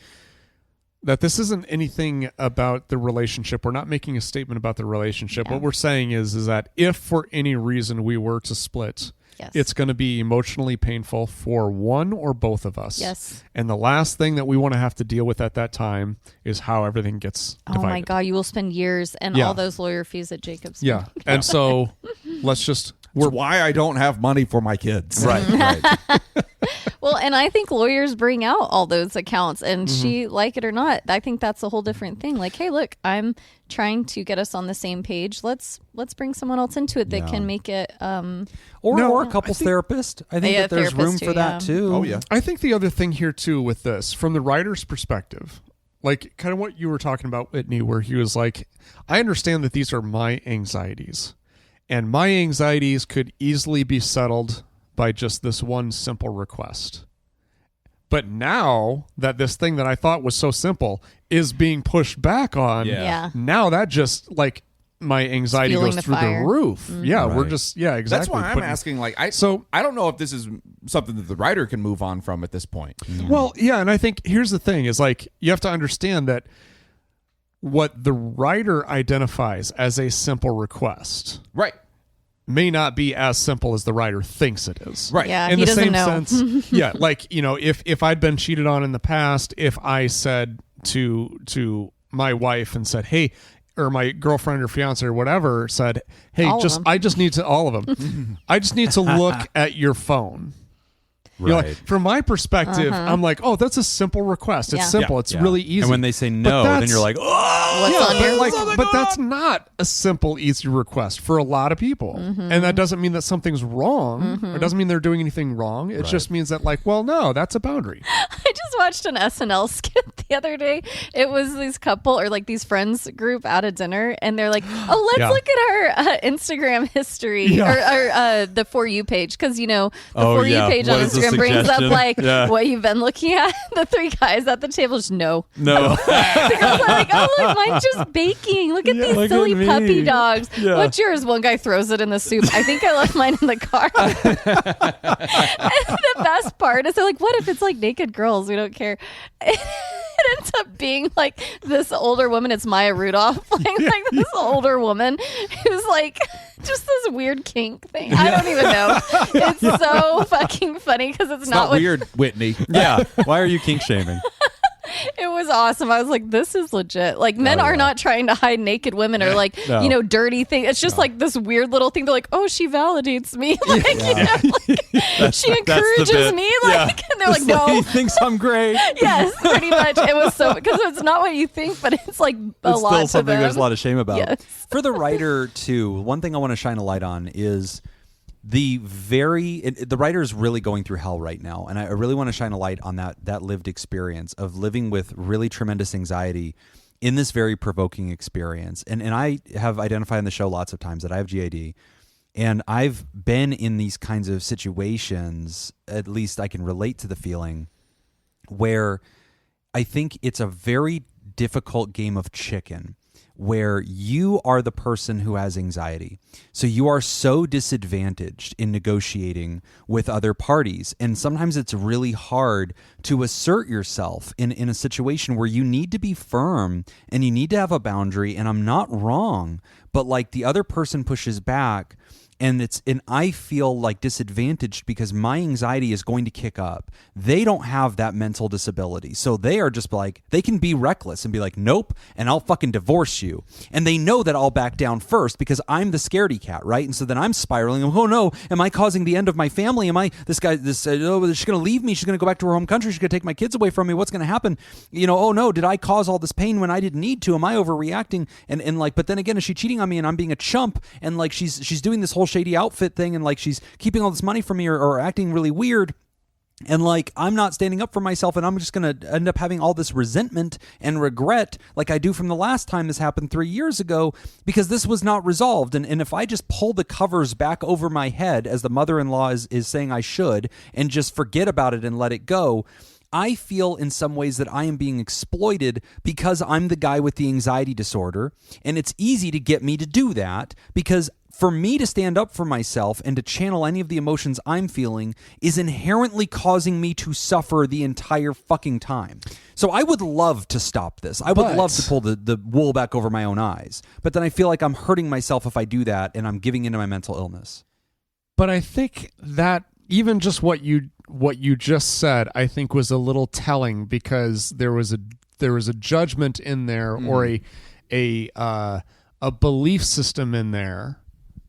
that this isn't anything about the relationship. We're not making a statement about the relationship. Yeah. What we're saying is that if for any reason we were to split, yes. it's going to be emotionally painful for one or both of us. Yes. And the last thing that we want to have to deal with at that time is how everything gets divided. Oh my God, you will spend years and Yeah. all those lawyer fees at Jacob's. Yeah. And so let's just... That's why I don't have money for my kids. Right. Well, and I think lawyers bring out all those accounts, and Mm-hmm. she, like it or not, I think that's a whole different thing. Like, hey, look, I'm trying to get us on the same page. Let's bring someone else into it that Yeah. can make it. Or a couples therapist. I think Yeah, that there's room therapist for too, that yeah. too. Oh, yeah. I think the other thing here too with this, from the writer's perspective, like kind of what you were talking about, Whitney, where he was like, I understand that these are my anxieties, and my anxieties could easily be settled by just this one simple request. But now that this thing that I thought was so simple is being pushed back on, Yeah. now that just like my anxiety Fueling goes the through fire. the roof. Yeah, we're Right. just, yeah, exactly. That's why I'm Putting- asking. Like, I So- don't know if this is something that the writer can move on from at this point. Well, yeah, and I think here's the thing is like you have to understand that what the writer identifies as a simple request Right. may not be as simple as the writer thinks it is. Right. Yeah, In he the doesn't same know. sense, yeah, like, you know, if I'd been cheated on in the past, if I said to my wife and said, "Hey," or my girlfriend or fiance or whatever said, "Hey, All of just them. I just need to all of them. I just need to look at your phone." You know, Right. from my perspective, I'm like, oh, that's a simple request. It's Yeah. simple. It's really easy. And when they say no, then you're like, oh, What's on your but that's not a simple, easy request for a lot of people. And that doesn't mean that something's wrong. Or doesn't mean they're doing anything wrong. It just means that, like, well, no, that's a boundary. I just watched an SNL skit the other day. It was this couple or like these friends group out at dinner, and they're like, "Oh, let's look at our Instagram history or the For You page," because the For You page on Instagram brings up like what you've been looking at. The three guys at the table just no. The girls are like, "Oh, look, mine's just baking. Look at these silly puppy dogs. What's yours?" One guy throws it in the soup. I think I left mine in the car. And the best part is they're like, "What if it's like naked girls? We don't care." It ends up being like this older woman. It's Maya Rudolph playing like this older woman who's like just this weird kink thing. I don't even know. It's so fucking funny because it's not weird, Whitney. yeah. Why are you kink shaming? It was awesome. I was like, this is legit. Like, men are not trying to hide naked women or like, dirty thing. It's just like this weird little thing. They're like, oh, she validates me. Like, she encourages me. Like, and they're like, no. He thinks I'm great. Yes, pretty much. It was so, because it's not what you think, but it's like a It's lot still to something them. there's a lot of shame about. Yes. For the writer, too, one thing I want to shine a light on is the writer is really going through hell right now, and I really want to shine a light on that lived experience of living with really tremendous anxiety in this very provoking experience. And I have identified in the show lots of times that I have GAD, and I've been in these kinds of situations, at least I can relate to the feeling, where I think it's a very difficult game of chicken, where you are the person who has anxiety. So you are so disadvantaged in negotiating with other parties. And sometimes it's really hard to assert yourself in a situation where you need to be firm and you need to have a boundary. And I'm not wrong, but like the other person pushes back. And I feel like disadvantaged because my anxiety is going to kick up. They don't have that mental disability. So they are just like, they can be reckless and be like, nope, and I'll fucking divorce you. And they know that I'll back down first because I'm the scaredy cat, right? And so then I'm spiraling. Oh no, am I causing the end of my family? Am I, she's going to leave me. She's going to go back to her home country. She's going to take my kids away from me. What's going to happen? Oh no, did I cause all this pain when I didn't need to? Am I overreacting? And like, but then again, is she cheating on me and I'm being a chump? And like, she's doing this whole shady outfit thing and like she's keeping all this money from me or acting really weird, and like I'm not standing up for myself, and I'm just going to end up having all this resentment and regret like I do from the last time this happened 3 years ago because this was not resolved. And if I just pull the covers back over my head as the mother-in-law is saying I should and just forget about it and let it go, I feel in some ways that I am being exploited because I'm the guy with the anxiety disorder, and it's easy to get me to do that because for me to stand up for myself and to channel any of the emotions I'm feeling is inherently causing me to suffer the entire fucking time. So I would love to stop this. I would love to pull the wool back over my own eyes. But then I feel like I'm hurting myself if I do that, and I'm giving into my mental illness. But I think that even just what you just said, I think was a little telling because there was a judgment in there or a belief system in there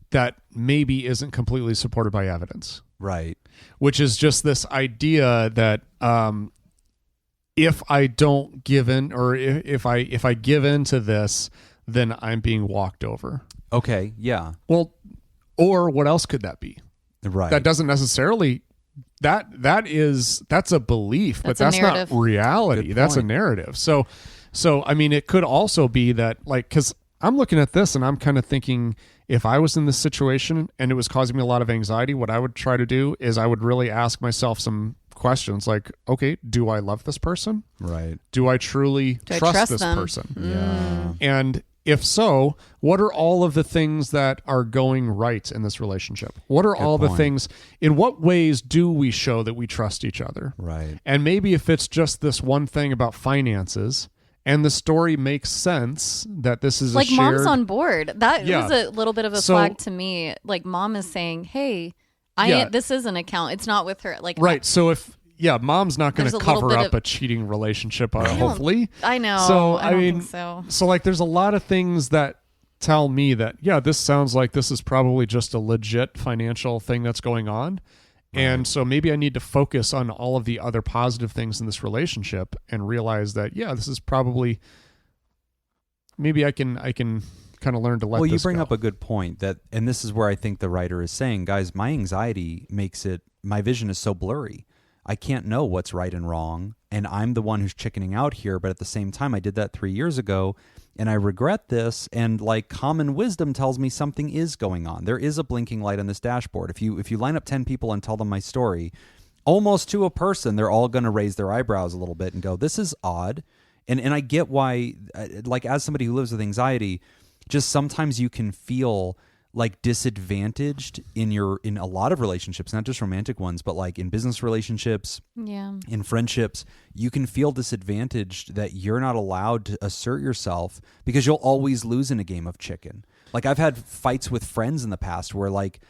that maybe isn't completely supported by evidence. Right. Which is just this idea that if I don't give in, or if I give in to this, then I'm being walked over. Okay, yeah. Well, or what else could that be? Right. That doesn't necessarily that's a belief, but that's not reality. That's a narrative. So I mean, it could also be that, like, because I'm looking at this and I'm kind of thinking, if I was in this situation and it was causing me a lot of anxiety, what I would try to do is I would really ask myself some questions like, okay, do I love this person? Right. Do I truly trust this them? person? Yeah. And if so, what are all of the things that are going right in this relationship? What are all the things, in what ways do we show that we trust each other? Right. And maybe if it's just this one thing about finances and the story makes sense that this is like a shared... mom's on board. That was a little bit of a flag to me. Like mom is saying, hey, this is an account. It's not with her. Like, right. So if... Yeah, mom's not going to cover up a cheating relationship, hopefully. I know. So, I mean, think so. So, like, there's a lot of things that tell me that, yeah, this sounds like this is probably just a legit financial thing that's going on. And so maybe I need to focus on all of the other positive things in this relationship and realize that, yeah, this is probably, maybe I can kind of learn to let this go. Well, you bring up a good point and this is where I think the writer is saying, guys, my anxiety makes my vision is so blurry. I can't know what's right and wrong. And I'm the one who's chickening out here. But at the same time, I did that 3 years ago and I regret this. And like common wisdom tells me something is going on. There is a blinking light on this dashboard. If you line up 10 people and tell them my story, almost to a person, they're all going to raise their eyebrows a little bit and go, this is odd. And I get why, like as somebody who lives with anxiety, just sometimes you can feel like disadvantaged in a lot of relationships, not just romantic ones, but like in business relationships, in friendships, you can feel disadvantaged that you're not allowed to assert yourself because you'll always lose in a game of chicken. Like I've had fights with friends in the past where like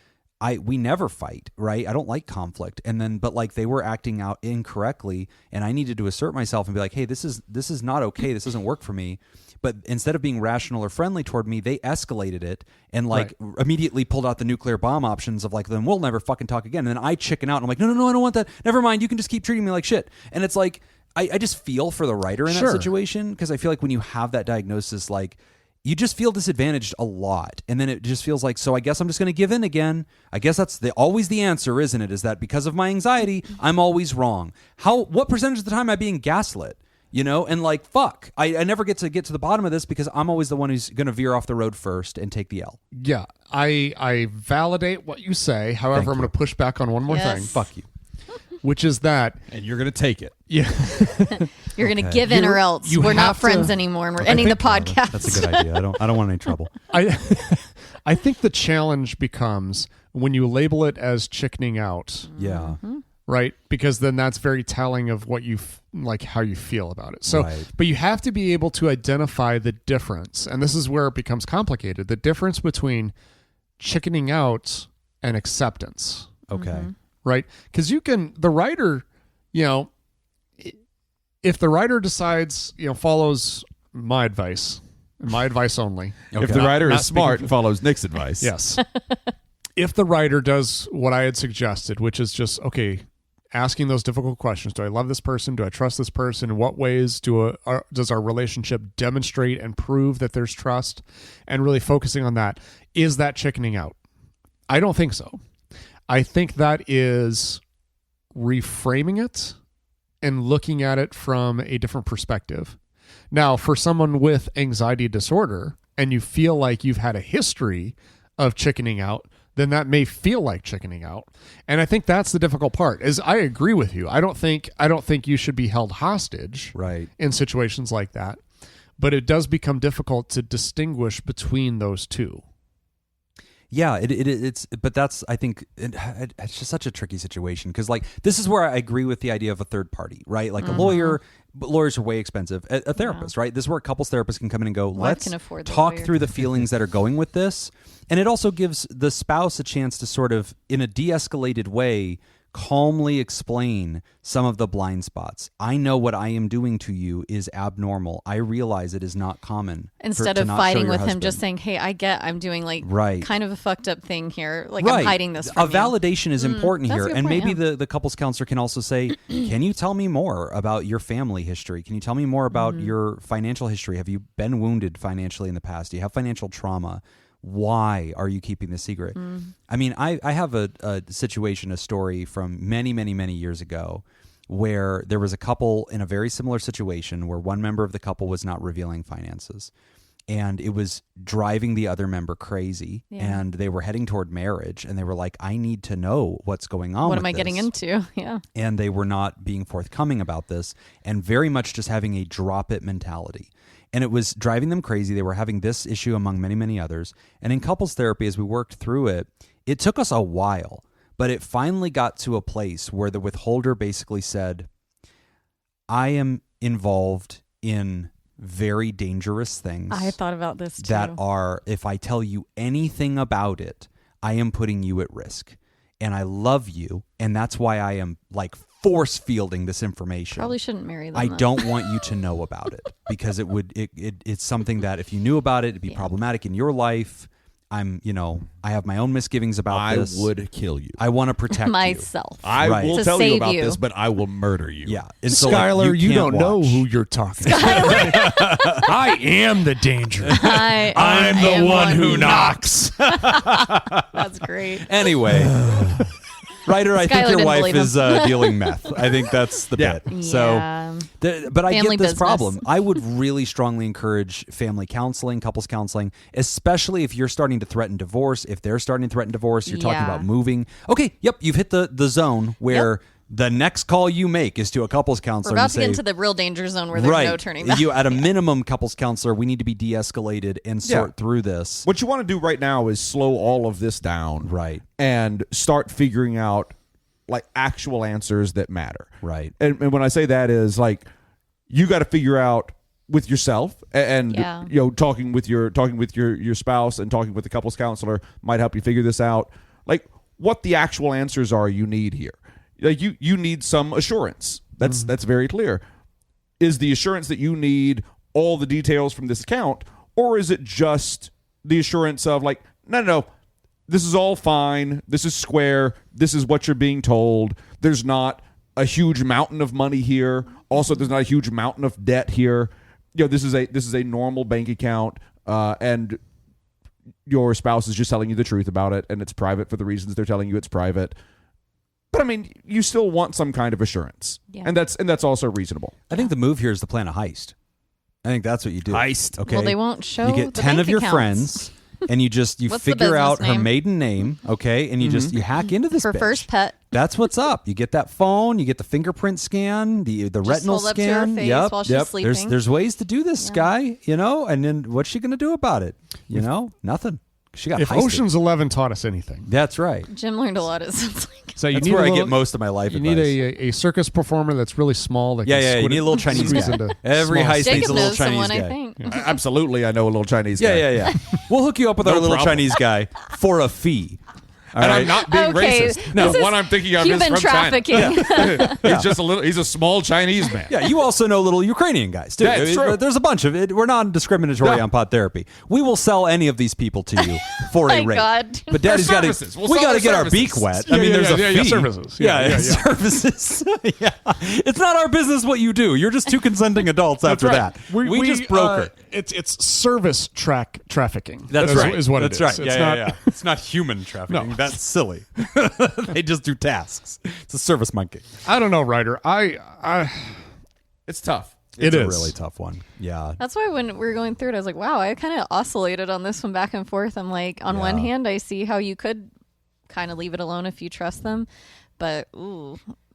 we never fight, right? I don't like conflict. But like they were acting out incorrectly and I needed to assert myself and be like, hey, this is not okay. This doesn't work for me. But instead of being rational or friendly toward me, they escalated it and like immediately pulled out the nuclear bomb options of like, then we'll never fucking talk again. And then I chicken out and I'm like, no, I don't want that. Never mind. You can just keep treating me like shit. And it's like, I just feel for the writer in that situation because I feel like when you have that diagnosis, like you just feel disadvantaged a lot. And then it just feels like, so I guess I'm just going to give in again. I guess that's always the answer, isn't it? Is that because of my anxiety, I'm always wrong. What percentage of the time am I being gaslit? You know, and like, fuck, I never get to the bottom of this because I'm always the one who's going to veer off the road first and take the L. Yeah, I validate what you say. However, I'm going to push back on one more thing. Fuck you. Which is that. And you're going to take it. Yeah. You're going to give in or else. We're not friends anymore and we're ending the podcast. That's a good idea. I don't want any trouble. I think the challenge becomes when you label it as chickening out. Yeah. Right? Because then that's very telling of what how you feel about it. So, but you have to be able to identify the difference. And this is where it becomes complicated. The difference between chickening out and acceptance. Okay. Right? Because the writer, if the writer decides, follows my advice only. Okay. If the writer is smart and follows Nick's advice. Yes. If the writer does what I had suggested, which is just, okay, asking those difficult questions. Do I love this person? Do I trust this person? In what ways does our relationship demonstrate and prove that there's trust? And really focusing on that. Is that chickening out? I don't think so. I think that is reframing it and looking at it from a different perspective. Now, for someone with anxiety disorder, and you feel like you've had a history of chickening out, then that may feel like chickening out. And I think that's the difficult part. Is I agree with you. I don't think you should be held hostage in situations like that. But it does become difficult to distinguish between those two. Yeah, but that's, I think, it's just such a tricky situation because, like, this is where I agree with the idea of a third party, right? Like a lawyer, but lawyers are way expensive. A therapist, right? This is where couples therapists can come in and go, let's talk through the feelings that are going with this. And it also gives the spouse a chance to sort of, in a de-escalated way, calmly explain some of the blind spots. I know what I am doing to you is abnormal. I realize it is not common. Instead of fighting with him, just saying, hey, I'm doing kind of a fucked up thing here. Like I'm hiding this from you. Validation is important here. And maybe the couples counselor can also say, can you tell me more about your family history? Can you tell me more about your financial history? Have you been wounded financially in the past? Do you have financial trauma? Why are you keeping this secret? I mean, I have a situation, a story from many, many, many years ago where there was a couple in a very similar situation where one member of the couple was not revealing finances. And it was driving the other member crazy. Yeah. And they were heading toward marriage. And they were like, I need to know what's going on. What am I getting into? Yeah. And they were not being forthcoming about this and very much just having a drop it mentality. And it was driving them crazy. They were having this issue among many, many others. And in couples therapy, as we worked through it, it took us a while, but it finally got to a place where the withholder basically said, I am involved in very dangerous things. I thought about this too. That are, if I tell you anything about it, I am putting you at risk. And I love you. And that's why I am like force fielding this information. Probably shouldn't marry them. I don't want you to know about it because it's something that if you knew about it, it'd be problematic in your life. I have my own misgivings about this. I would kill you. I want to protect myself. I Right. will To tell you save about you. this, but I will murder you. Yeah. And so, like, Skylar, you can't don't know watch. who you're talking to. I am the danger. I'm the one who knocks. That's great. Anyway, Ryder, I think Skylar your didn't wife believe is dealing meth. I think that's the Yeah. bit. So, but I Family get this business. problem. I would really strongly encourage family counseling, couples counseling, especially if you're starting to threaten divorce. If they're starting to threaten divorce, you're talking Yeah. about moving. Okay, yep, you've hit the zone where the next call you make is to a couples counselor. We're about and to get say, into the real danger zone where there's no turning back. You, at a minimum, couples counselor, we need to be de-escalated and sort through this. What you want to do right now is slow all of this down. Right. And start figuring out like actual answers that matter. Right. And when I say that is like you got to figure out with yourself and talking with your spouse and talking with the couples counselor might help you figure this out. Like what the actual answers are you need here. Like you need some assurance. That's very clear. Is the assurance that you need all the details from this account, or is it just the assurance of like, no, this is all fine. This is square. This is what you're being told. There's not a huge mountain of money here. Also, there's not a huge mountain of debt here. This is a normal bank account, and your spouse is just telling you the truth about it, and it's private for the reasons they're telling you it's private. But I mean, you still want some kind of assurance, and that's also reasonable. I think the move here is to plan a heist. I think that's what you do. Heist. Okay. Well, they won't show You get the 10 bank of your accounts. friends, and you What's the figure out business her name? maiden name, okay, and you hack into this For bitch. first pet. That's what's up. You get that phone, you get the fingerprint scan, the retinal hold up to her scan. face Yep, while she's yep. sleeping. There's ways to do this, guy. And then what's she gonna do about it? Nothing. She got If heisted. Ocean's 11 taught us anything, That's right. Jim learned a lot. It sounds like. so you That's need where a I little, get most of my life You advice. need a circus performer that's really small. That Yeah, can you squid need it- a little Chinese squeeze guy. into Every small heist stuff. needs Jacob a little knows Chinese someone, guy. I think. Absolutely, I know a little Chinese guy. Yeah. We'll hook you up with our little problem. Chinese guy for a fee. All And right? I'm not being Okay, racist. No, this is one I'm thinking of is human from trafficking. China. He's a small Chinese man. Yeah, you also know little Ukrainian guys too. Yeah, it's true. There's a bunch of it. We're non-discriminatory No. on Pod Therapy. We will sell any of these people to you for a My rate. God. But Daddy's got to. services. We'll We sell got to their get our beak services. wet. Yeah, I mean, yeah, there's yeah, a yeah, fee. services. Yeah, Yeah. services. Yeah, it's not our business what you do. You're just two consenting adults after That's that. right. We just broker. It's service trafficking. That's right. Is what That's it is. right. It's Yeah, not, yeah. It's not human trafficking. No. That's silly. They just do tasks. It's a service monkey. I don't know, Ryder. It's tough. It's It a is. really tough one. Yeah. That's why when we were going through it, I was like, wow, I kind of oscillated on this one back and forth. I'm like, on one hand, I see how you could kind of leave it alone if you trust them. But,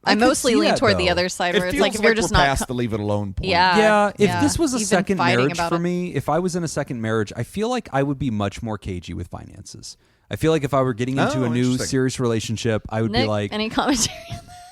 I could mostly see lean that, toward the though. other side It where it's feels like if you're just we're not. past the leave it alone point. Yeah. If this was a Even second fighting marriage about for it. me, if I was in a second marriage, I feel like I would be much more cagey with finances. I feel like if I were getting into a new interesting. serious relationship, I would Nick, be like, any commentary?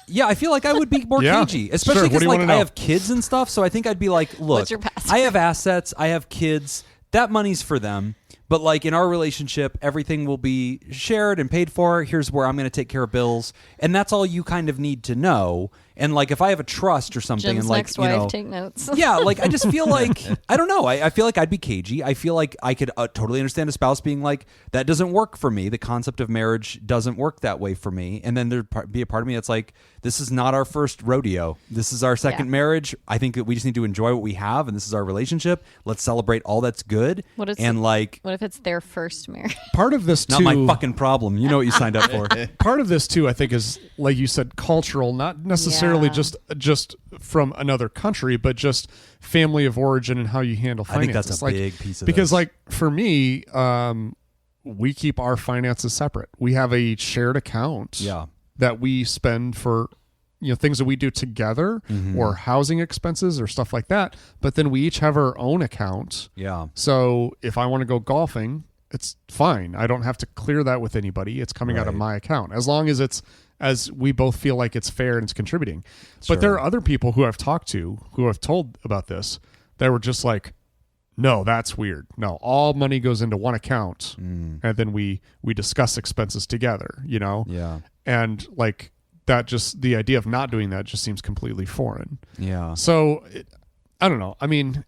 yeah, I feel like I would be more Yeah. cagey, Sure. especially What do because you like wanna I know? have kids and stuff. So I think I'd be like, look, What's your past? I have assets, I have kids. That money's for them. But like in our relationship, everything will be shared and paid for. Here's where I'm going to take care of bills, and that's all you kind of need to know. And like if I have a trust or something, Jim's and like next you wife, know, take notes. yeah, like I just feel like I don't know. I feel like I'd be cagey. I feel like I could totally understand a spouse being like, that doesn't work for me. The concept of marriage doesn't work that way for me. And then there'd be a part of me that's like, this is not our first rodeo. This is our second marriage. I think that we just need to enjoy what we have, and this is our relationship. Let's celebrate all that's good. What is and like, What if it's their first marriage? part of this not too. my fucking problem. You know what you signed up for. Part of this too, I think, is like you said, cultural, not necessarily Yeah. just from another country, but just family of origin and how you handle I finances. think that's a big piece of because, this. like for me, we keep our finances separate. We have a shared account, Yeah. that we spend for things that we do together, Mm-hmm. or housing expenses or stuff like that. But then we each have our own account. Yeah. So if I want to go golfing, it's fine. I don't have to clear that with anybody. It's coming out of Right. my account as long as it's as we both feel like it's fair and it's contributing. But there are other people who I've talked to who have told about this that were just like, no, that's weird. No, all money goes into one account, and then we discuss expenses together. Yeah. And like that, just the idea of not doing that just seems completely foreign. Yeah. So I don't know. I mean,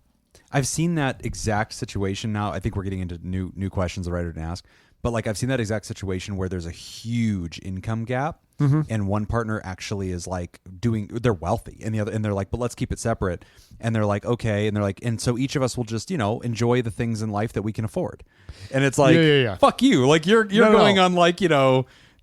I've seen that exact situation now. I think we're getting into new questions the writer didn't ask. But like I've seen that exact situation where there's a huge income gap. And one partner actually is like they're wealthy, and they're like, but let's keep it separate. And they're like, okay. And they're like, and so each of us will just, enjoy the things in life that we can afford. And it's like, fuck you. Like you're going on like,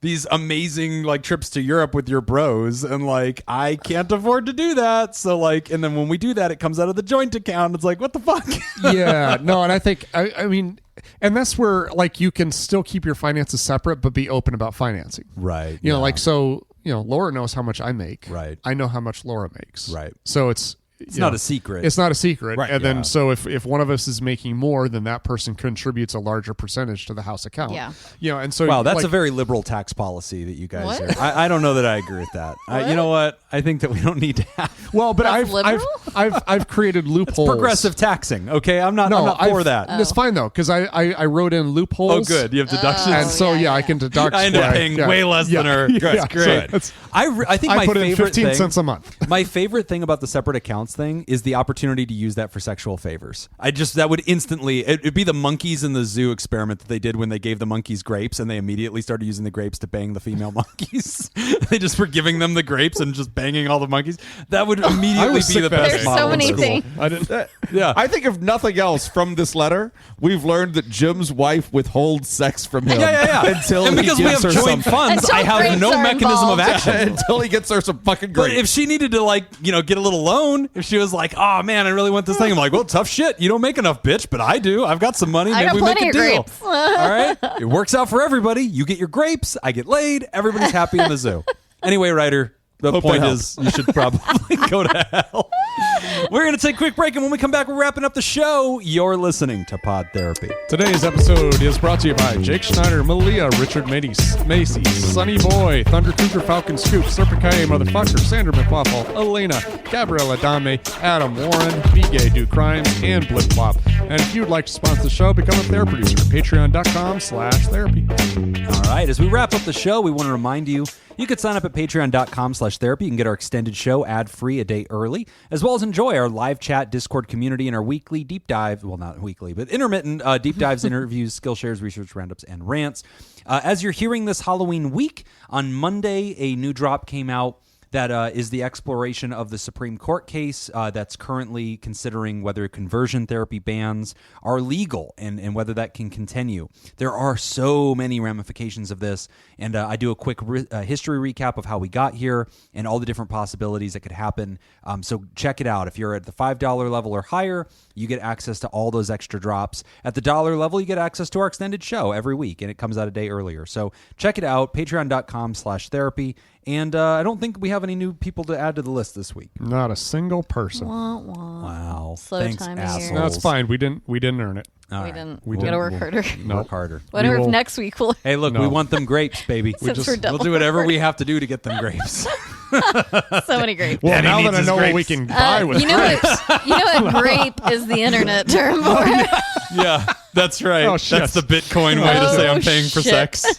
these amazing like trips to Europe with your bros, and like I can't afford to do that. So like, and then when we do that, it comes out of the joint account. It's like, what the fuck? Yeah, no, and I think I mean, and that's where like you can still keep your finances separate, but be open about financing. Right. You know, like so. Laura knows how much I make. Right. I know how much Laura makes. Right. So it's not a secret. It's not a secret. Right. And then so if one of us is making more, then that person contributes a larger percentage to the house account. Yeah. And so wow, that's a very liberal tax policy that you guys What? are. I don't know that I agree with that. You know what? I think that we don't need to have. Well, but That's I've created loopholes. Progressive taxing. Okay, I'm not for that. It's fine though, because I wrote in loopholes. Oh, good. You have deductions. And so I can deduct. I end up paying way less than her. That's great. I think I my put in favorite 15 thing, cents a month. My favorite thing about the separate accounts thing is the opportunity to use that for sexual favors. That would instantly, it'd be the monkeys in the zoo experiment that they did when they gave the monkeys grapes, and they immediately started using the grapes to bang the female monkeys. They just were giving them the grapes and just banging all the monkeys. That would immediately be the best There's model so many in school. things. I didn't. Yeah. I think if nothing else from this letter, we've learned that Jim's wife withholds sex from him. Yeah. Until and he because we gives have her joint some, funds, Until I have grapes no are mechanism of involved. action. until he gets her some fucking But grapes. if she needed to get a little loan, if she was like, oh man, I really want this thing, I'm like, well, tough shit. You don't make enough, bitch, but I do. I've got some money. I Maybe got we make plenty a of deal. grapes. All right. It works out for everybody. You get your grapes. I get laid. Everybody's happy in the zoo. Anyway, Ryder, the Hope point that is you should probably go to hell. We're going to take a quick break, and when we come back, we're wrapping up the show. You're listening to Pod Therapy. Today's episode is brought to you by Jake Schneider, Malia, Richard Macy, Sunny Boy, Thunder Cougar, Falcon Scoop, Serpent Kaye, Motherfucker, Sandra McWaffle, Elena, Gabrielle Adame, Adam Warren, B-Gay Do Crimes, and Blip Flop. And if you'd like to sponsor the show, become a therapy producer at patreon.com/therapy. All right, as we wrap up the show, we want to remind you can sign up at patreon.com/therapy. You can get our extended show ad-free a day early, as well as enjoy our live chat Discord community and our weekly deep dive, well, not weekly, but intermittent deep dives, interviews, skill shares, research roundups, and rants. As you're hearing this Halloween week, on Monday, a new drop came out that is the exploration of the Supreme Court case that's currently considering whether conversion therapy bans are legal and whether that can continue. There are so many ramifications of this, and I do a quick history recap of how we got here and all the different possibilities that could happen. So check it out. If you're at the $5 level or higher, you get access to all those extra drops. At the $1 level, you get access to our extended show every week, and it comes out a day earlier. So check it out, patreon.com/therapy. And I don't think we have any new people to add to the list this week. Not a single person. Wah, wah. Wow. Slow Thanks, time of year. assholes. No, it's fine. We didn't earn it. All We right. didn't. We We gotta didn't. work harder. Work harder. Wonder will- if next week we'll. Hey, look, No. we want them grapes, baby. Since we're We'll do whatever we have to do to get them grapes. So many grapes. Well, Daddy now needs that I his know what we grapes. can buy with you know what grape is the internet term for. Yeah, that's right. Oh, shit. That's the Bitcoin way to say Oh, I'm paying for shit. sex.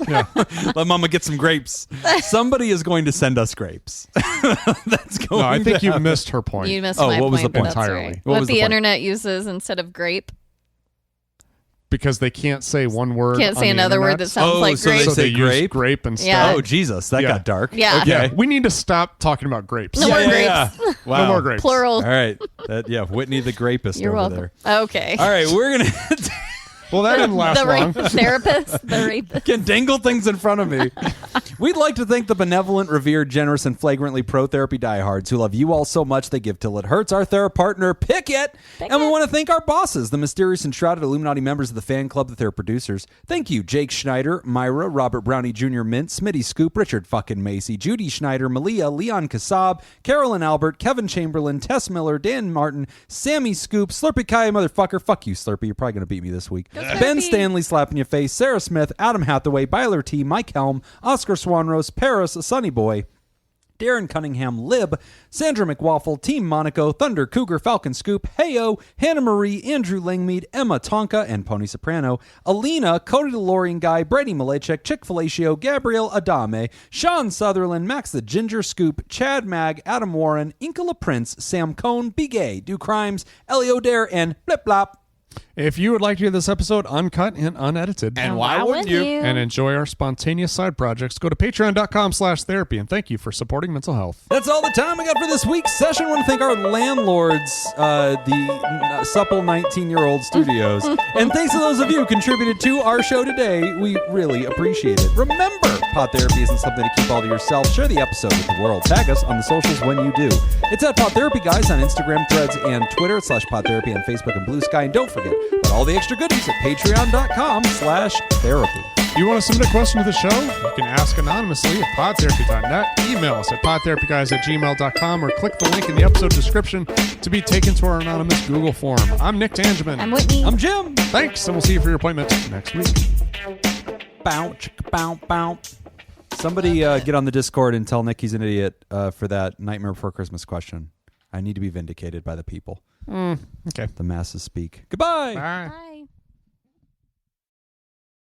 Let mama get some grapes. Somebody is going to send us grapes. That's going No, I think to you happen. missed her point. You missed Oh, my what was point. the point? That's Entirely. right. What What was the the point? internet uses instead of grape. Because they can't say one word. Can't on say the another word that internet. sounds like so they grape. So they say use grape? grape and stuff. Yeah. Oh, Jesus. That Yeah. got dark. Yeah. Okay. Yeah, we need to stop talking about grapes. No more grapes. Wow. No more grapes. Plural. All right. Whitney the grapist You're over welcome. there. Okay. All right, we're going to Well, that didn't last the long. rape therapist. The rapist. can dangle things in front of me. We'd like to thank the benevolent, revered, generous, and flagrantly pro-therapy diehards who love you all so much they give till it hurts. Our therapy partner, Pickett. And we want to thank our bosses, the mysterious and shrouded Illuminati members of the fan club that they're producers. Thank you, Jake Schneider, Myra, Robert Brownie Jr. Mint, Smitty Scoop, Richard fucking Macy, Judy Schneider, Malia, Leon Kassab, Carolyn Albert, Kevin Chamberlain, Tess Miller, Dan Martin, Sammy Scoop, Slurpee Kai, motherfucker. Fuck you, Slurpee. You're probably going to beat me this week. Ben Stanley slapping your face, Sarah Smith, Adam Hathaway, Byler T, Mike Helm, Oscar Swanrose, Paris, Sunny Boy, Darren Cunningham, Lib, Sandra McWaffle, Team Monaco, Thunder Cougar, Falcon Scoop, Heyo, Hannah Marie, Andrew Langmead, Emma Tonka, and Pony Soprano, Alina, Cody DeLorean Guy, Brady Malechek, Chick Fellatio, Gabrielle Adame, Sean Sutherland, Max the Ginger Scoop, Chad Mag, Adam Warren, Inka La Prince, Sam Cohn, Be Gay, Do Crimes, Ellie O'Dare, and Blip Blop. If you would like to hear this episode uncut and unedited, And why wouldn't you? and enjoy our spontaneous side projects, go to patreon.com/therapy. And thank you for supporting mental health. That's all the time we got for this week's session. I want to thank our landlords, the supple 19-year-old studios. And thanks to those of you who contributed to our show today. We really appreciate it. Remember, Pod Therapy isn't something to keep all to yourself. Share the episode with the world. Tag us on the socials when you do. It's at PodTherapyGuys on Instagram, Threads, and Twitter. / PodTherapy on Facebook and Blue Sky. And don't forget about all the extra goodies at patreon.com/therapy. You want to submit a question to the show? You can ask anonymously at podtherapy.net, email us at podtherapyguys@gmail.com, or click the link in the episode description to be taken to our anonymous Google form. I'm Nick Tangeman. I'm Whitney. I'm Jim. Thanks, and we'll see you for your appointment next week. Bow, chicka, bow, bow. Somebody get on the Discord and tell Nick he's an idiot for that Nightmare Before Christmas question. I need to be vindicated by the people. Okay. The masses speak. Goodbye. Bye. Bye.